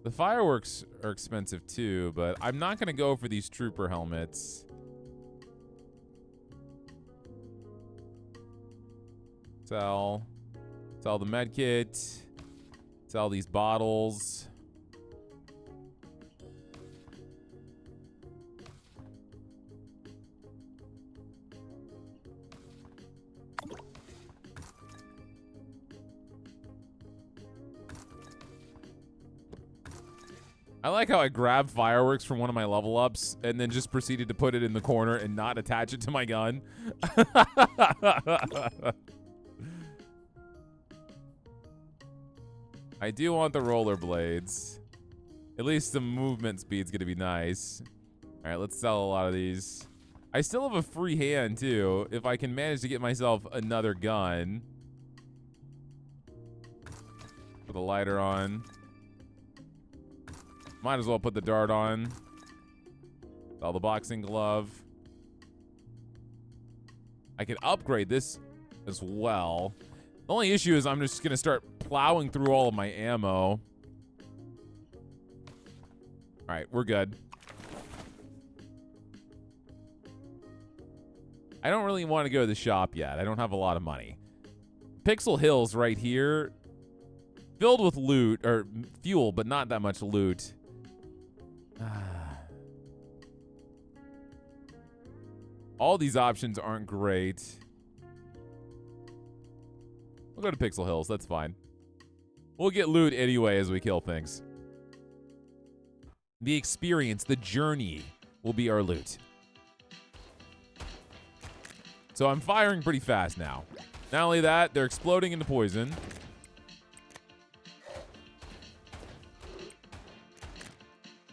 The fireworks are expensive too, but I'm not going to go for these trooper helmets. Sell the med kit. Sell these bottles. I like how I grabbed fireworks from one of my level ups and then just proceeded to put it in the corner and not attach it to my gun. I do want the rollerblades. At least some movement speed's going to be nice. All right, let's sell a lot of these. I still have a free hand, too, if I can manage to get myself another gun. Put the lighter on. Might as well put the dart on. Sell the boxing glove. I can upgrade this as well. The only issue is I'm just going to start plowing through all of my ammo. All right, we're good. I don't really want to go to the shop yet. I don't have a lot of money. Pixel Hill's right here. Filled with loot, or fuel, but not that much loot. All these options aren't great. We'll go to Pixel Hills. That's fine. We'll get loot anyway as we kill things. The experience, the journey, will be our loot. So I'm firing pretty fast now. Not only that, they're exploding into poison.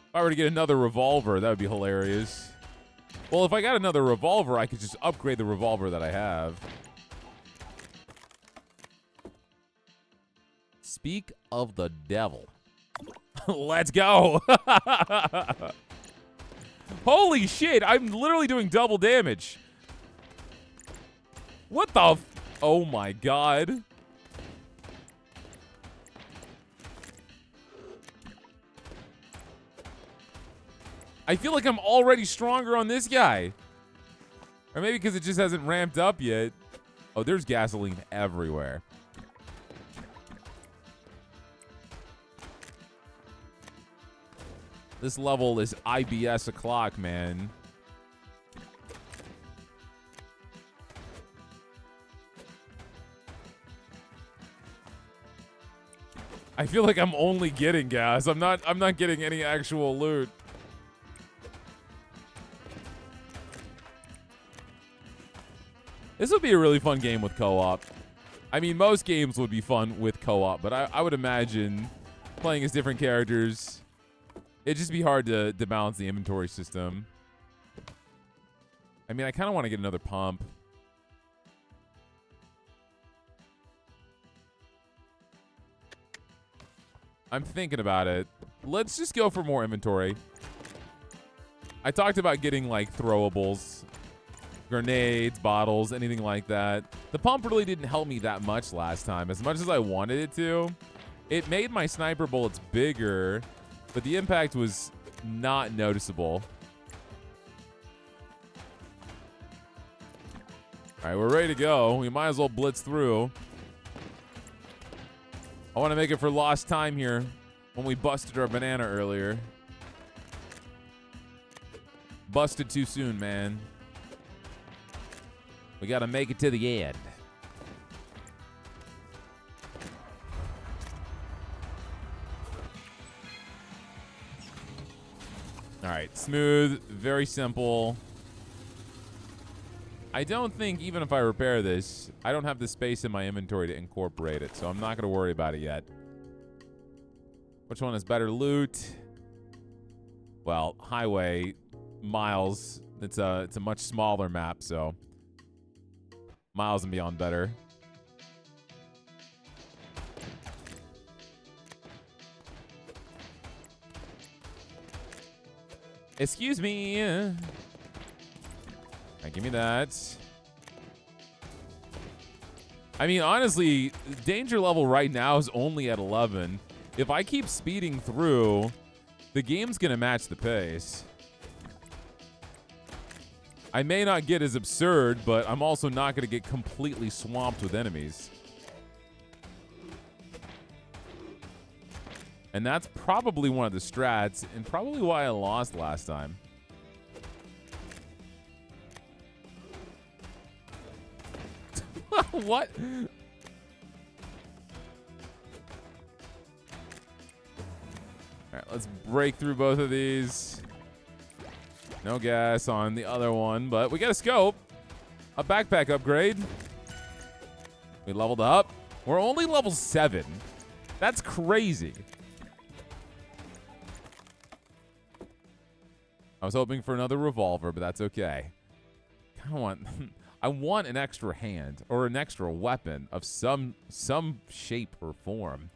If I were to get another revolver, that would be hilarious. Well, if I got another revolver, I could just upgrade the revolver that I have. Speak of the devil. Let's go. Holy shit, I'm literally doing double damage. What the oh my god. I feel like I'm already stronger on this guy. Or maybe because it just hasn't ramped up yet. Oh, there's gasoline everywhere. This level is IBS o'clock, man. I feel like I'm only getting gas. I'm not getting any actual loot. This would be a really fun game with co-op. I mean, most games would be fun with co-op, but I would imagine playing as different characters, it'd just be hard to balance the inventory system. I mean, I kind of want to get another pump. I'm thinking about it. Let's just go for more inventory. I talked about getting, like, throwables. Grenades, bottles, anything like that. The pump really didn't help me that much last time. As much as I wanted it to, it made my sniper bullets bigger, but the impact was not noticeable. All right, we're ready to go. We might as well blitz through. I want to make it for lost time here when we busted our banana earlier. Busted too soon, man. We got to make it to the end. All right, smooth, very simple. I don't think even if I repair this, I don't have the space in my inventory to incorporate it, so I'm not going to worry about it yet. Which one is better loot? Well, highway, miles. It's a much smaller map, so miles and beyond better. Excuse me. All right, give me that. I mean, honestly, danger level right now is only at 11. If I keep speeding through, the game's going to match the pace. I may not get as absurd, but I'm also not going to get completely swamped with enemies. And that's probably one of the strats, and probably why I lost last time. What? All right, let's break through both of these. No gas on the other one, but we got a scope. A backpack upgrade. We leveled up. We're only level 7. That's crazy. I was hoping for another revolver, but that's okay. Kind of want... I want an extra hand or an extra weapon of some shape or form.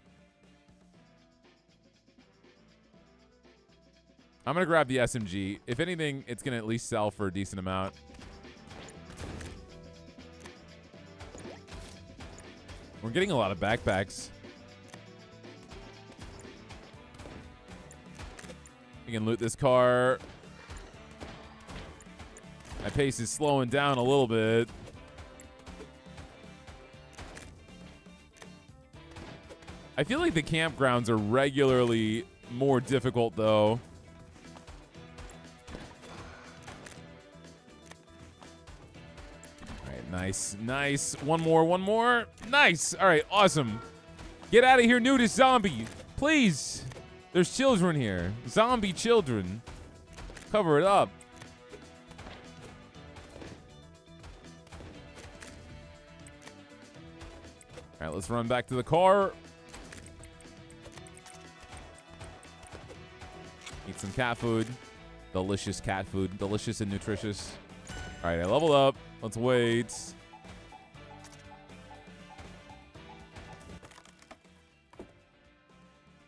I'm going to grab the SMG. If anything, it's going to at least sell for a decent amount. We're getting a lot of backpacks. We can loot this car. My pace is slowing down a little bit. I feel like the campgrounds are regularly more difficult, though. All right, nice, nice. One more. Nice. All right, awesome. Get out of here, nudist zombie. Please. There's children here. Zombie children. Cover it up. All right, let's run back to the car. Eat some cat food. Delicious cat food. Delicious and nutritious. All right, I leveled up. Let's wait.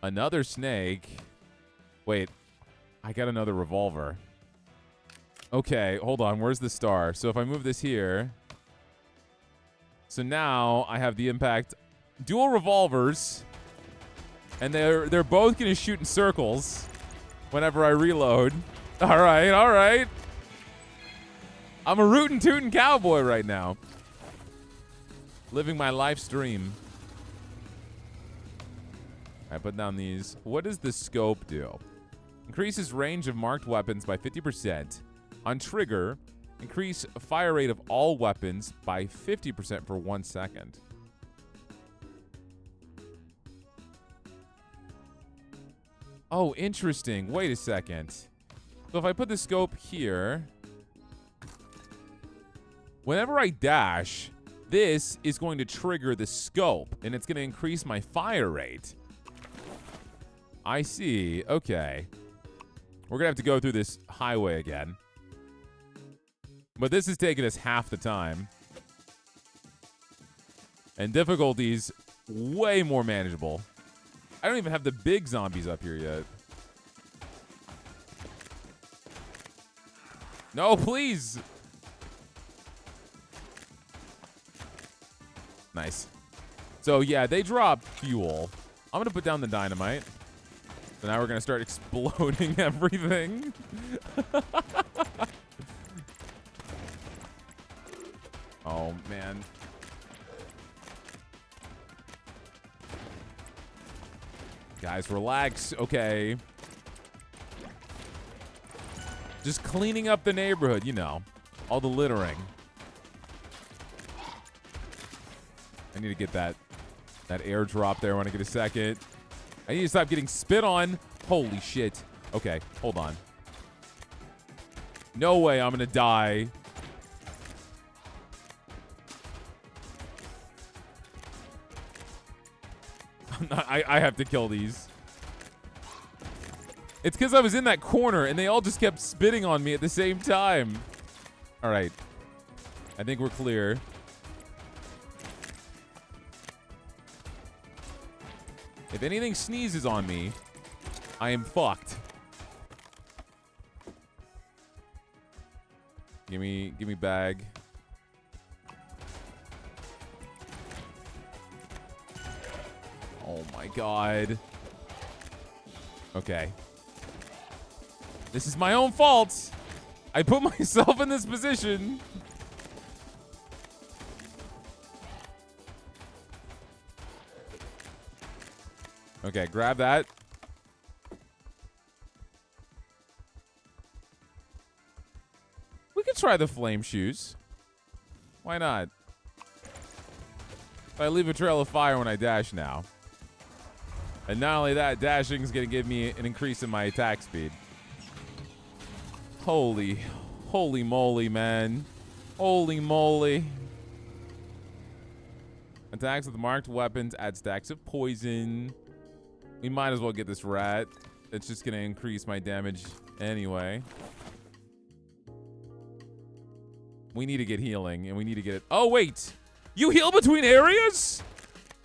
Another snake. Wait, I got another revolver. Okay, hold on. Where's the star? So if I move this here... So now I have the impact dual revolvers, and they're both gonna shoot in circles whenever I reload. All right. I'm a rootin' tootin' cowboy right now, living my life's dream. I put down these. What does the scope do? Increases range of marked weapons by 50%. On trigger, increase fire rate of all weapons by 50% for 1 second. Oh, interesting. Wait a second. So if I put the scope here, whenever I dash, this is going to trigger the scope, and it's going to increase my fire rate. I see. Okay. We're going to have to go through this highway again. But this is taking us half the time. And difficulty's way more manageable. I don't even have the big zombies up here yet. No, please. Nice. So, yeah, they drop fuel. I'm going to put down the dynamite. So now we're going to start exploding everything. Oh, man. Guys, relax. Okay. Just cleaning up the neighborhood, you know. All the littering. I need to get that airdrop there when I get a second. I need to stop getting spit on. Holy shit. Okay, hold on. No way I'm going to die. I have to kill these. It's because I was in that corner and they all just kept spitting on me at the same time. All right. I think we're clear. If anything sneezes on me, I am fucked. Give me bag. Oh my god. Okay. This is my own fault. I put myself in this position. Okay, grab that. We could try the flame shoes. Why not? If I leave a trail of fire when I dash now. And not only that, dashing is going to give me an increase in my attack speed. Holy moly, man. Holy moly. Attacks with marked weapons add stacks of poison. We might as well get this rat. It's just going to increase my damage anyway. We need to get healing, and we need to get it. Oh, wait. You heal between areas?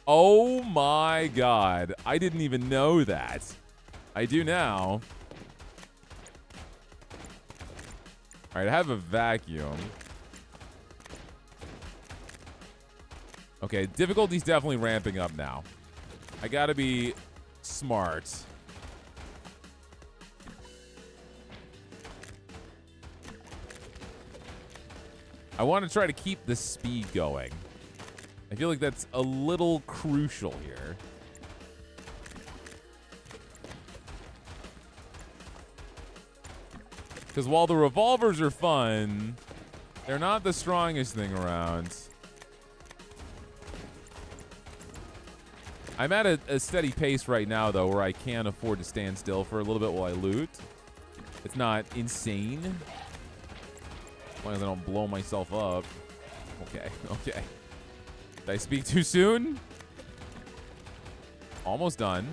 Oh, my God. I didn't even know that. I do now. All right, I have a vacuum. Okay, difficulty's definitely ramping up now. I gotta be smart. I want to try to keep the speed going. I feel like that's a little crucial here. Because while the revolvers are fun, they're not the strongest thing around. I'm at a steady pace right now, though, where I can afford to stand still for a little bit while I loot. It's not insane. As long as I don't blow myself up. Okay, okay. Did I speak too soon? Almost done.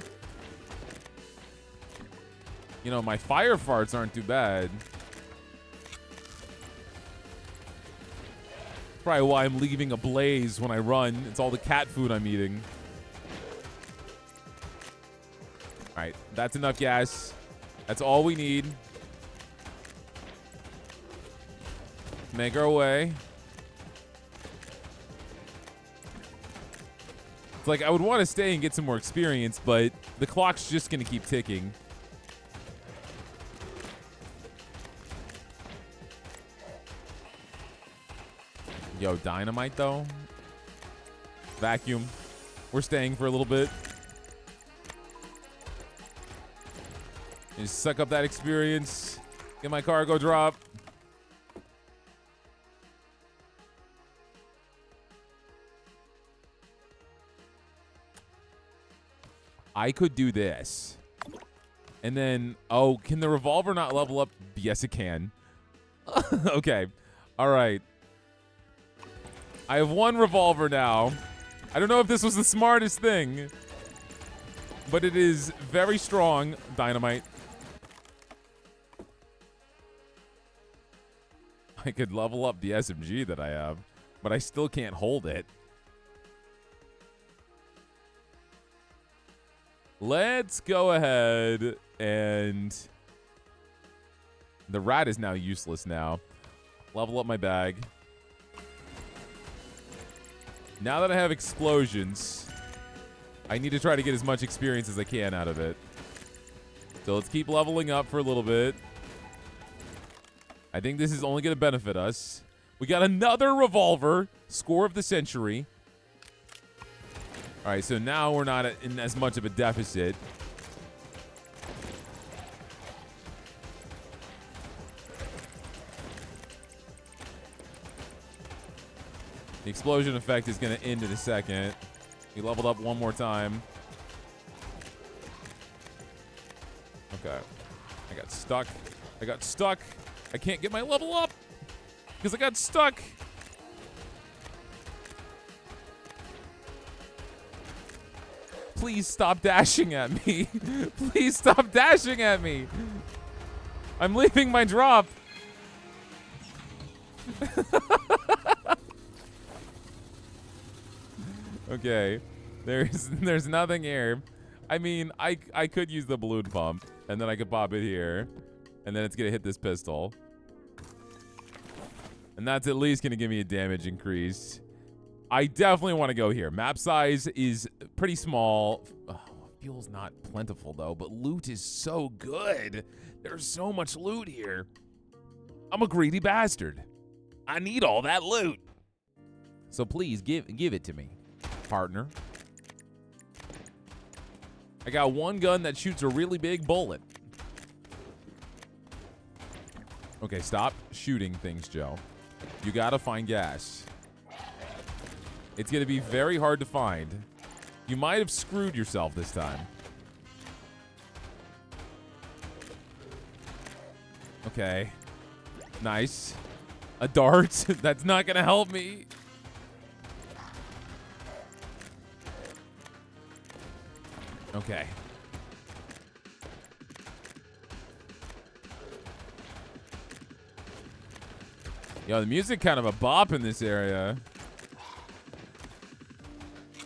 You know, my fire farts aren't too bad. Probably why I'm leaving a blaze when I run. It's all the cat food I'm eating. All right, that's enough gas. That's all we need. Make our way. It's like I would want to stay and get some more experience, but the clock's just going to keep ticking. Yo, dynamite, though. Vacuum. We're staying for a little bit. Just suck up that experience. Get my cargo drop. I could do this. And then, oh, can the revolver not level up? Yes, it can. Okay. All right. I have one revolver now. I don't know if this was the smartest thing, but it is very strong. Dynamite. I could level up the SMG that I have, but I still can't hold it. Let's go ahead and... The rat is now useless now. Level up my bag. Now that I have explosions, I need to try to get as much experience as I can out of it. So let's keep leveling up for a little bit. I think this is only going to benefit us. We got another revolver. Score of the century. All right, so now we're not in as much of a deficit. The explosion effect is going to end in a second. We leveled up one more time. Okay. I got stuck. I got stuck. I can't get my level up because I got stuck. Please stop dashing at me. Please stop dashing at me. I'm leaving my drop. Okay. There's nothing here. I mean, I could use the balloon pump, and then I could pop it here, and then it's going to hit this pistol. And that's at least going to give me a damage increase. I definitely want to go here. Map size is pretty small. Oh, fuel's not plentiful, though, but loot is so good. There's so much loot here. I'm a greedy bastard. I need all that loot. So please give it to me, partner. I got one gun that shoots a really big bullet. Okay, stop shooting things, Joe. You gotta find gas. It's gonna be very hard to find. You might have screwed yourself this time. Okay. Nice. A dart. That's not gonna help me. Okay. Yo, the music kind of a bop in this area.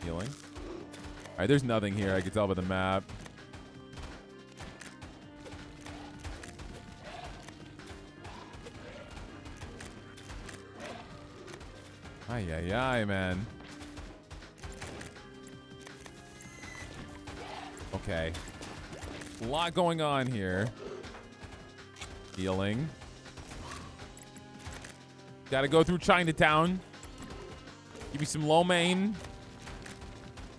Healing. All right, there's nothing here. I can tell by the map. Ay, ay, ay, man. Okay. A lot going on here. Healing. Gotta go through Chinatown. Give me some lo mein.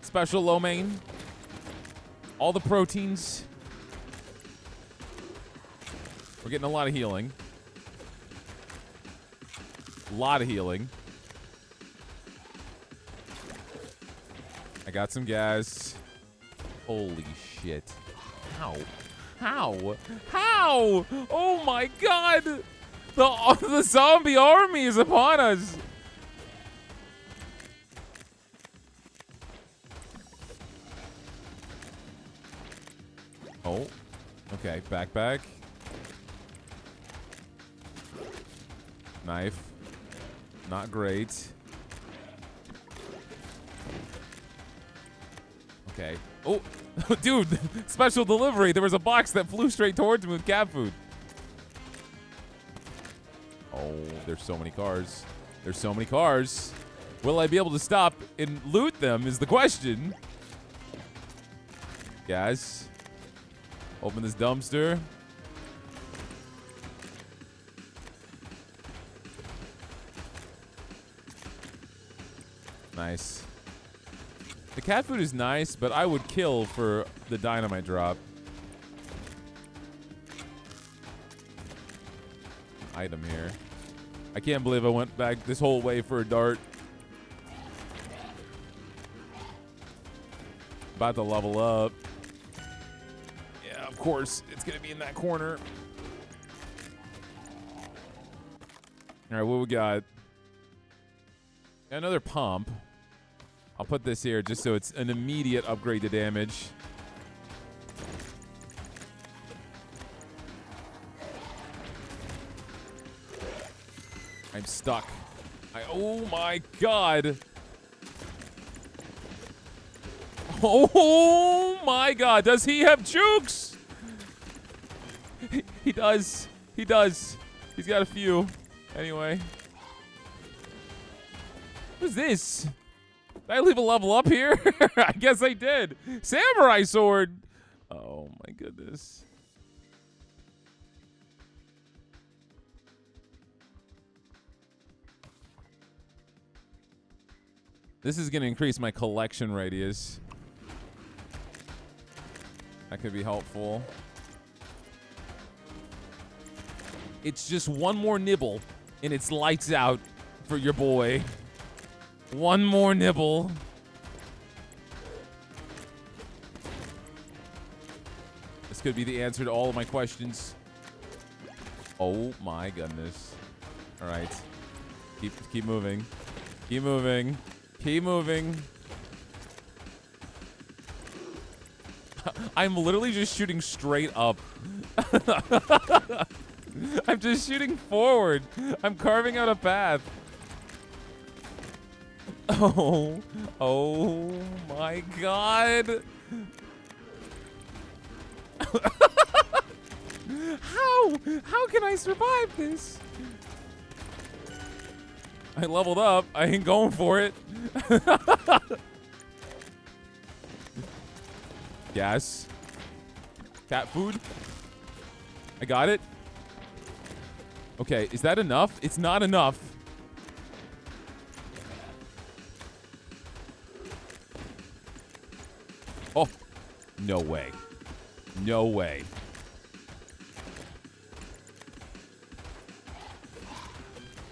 Special lo mein. All the proteins. We're getting a lot of healing. A lot of healing. I got some gas. Holy shit. How? How? How? Oh my god! The zombie army is upon us! Oh. Okay, backpack. Knife. Not great. Okay. Oh, dude, special delivery. There was a box that flew straight towards me with cat food. Oh, there's so many cars. There's so many cars. Will I be able to stop and loot them is the question. Guys, open this dumpster. Nice. The cat food is nice, but I would kill for the dynamite drop. Item here. I can't believe I went back this whole way for a dart. About to level up. Yeah, of course. It's going to be in that corner. All right, what we got? Got another pump. I'll put this here just so it's an immediate upgrade to damage. I'm stuck. Oh my god. Oh my god. Does he have jukes? He does. He does. He's got a few. Anyway. What's this? Did I leave a level up here? I guess I did. Samurai sword. Oh my goodness. This is going to increase my collection radius. That could be helpful. It's just one more nibble, and it's lights out for your boy. One more nibble. This could be the answer to all of my questions. Oh my goodness. All right. Keep moving. Keep moving. Keep moving. I'm literally just shooting straight up. I'm just shooting forward. I'm carving out a path. Oh my god. How can I survive this? I leveled up. I ain't going for it. Gas. Cat food. I got it. Okay, is that enough? It's not enough. Oh, no way. No way.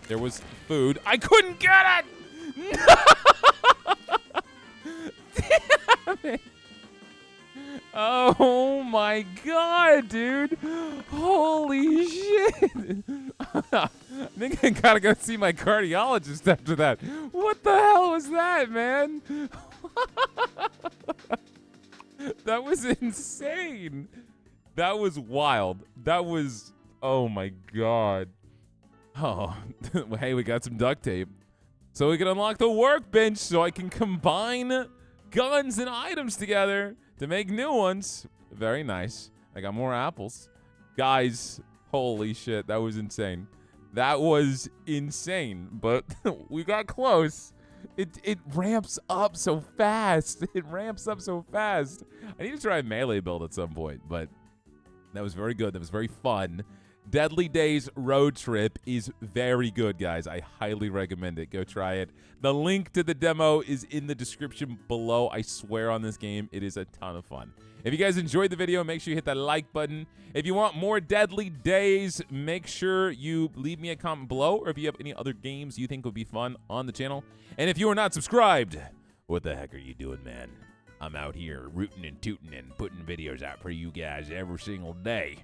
There was food. I couldn't get it! Damn it. Oh my god, dude. Holy shit. I think I gotta go see my cardiologist after that. What the hell was that, man? That was insane. That was wild. That was, oh my god. Oh, Hey, we got some duct tape. So we can unlock the workbench so I can combine guns and items together to make new ones. Very nice. I got more apples. Guys, holy shit, that was insane. That was insane, but we got close. It ramps up so fast. It ramps up so fast. I need to try a melee build at some point, but that was very good. That was very fun. Deadly Days Road Trip is very good, guys. I highly recommend it. Go try it. The link to the demo is in the description below. I swear on this game, it is a ton of fun. If you guys enjoyed the video, make sure you hit that like button. If you want more Deadly Days, make sure you leave me a comment below, or if you have any other games you think would be fun on the channel. And if you are not subscribed, what the heck are you doing, man? I'm out here rooting and tooting and putting videos out for you guys every single day.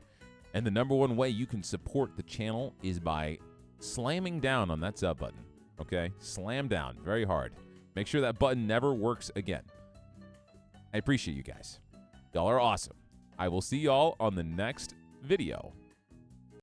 And the #1 way you can support the channel is by slamming down on that sub button, okay? Slam down very hard. Make sure that button never works again. I appreciate you guys. Y'all are awesome. I will see y'all on the next video.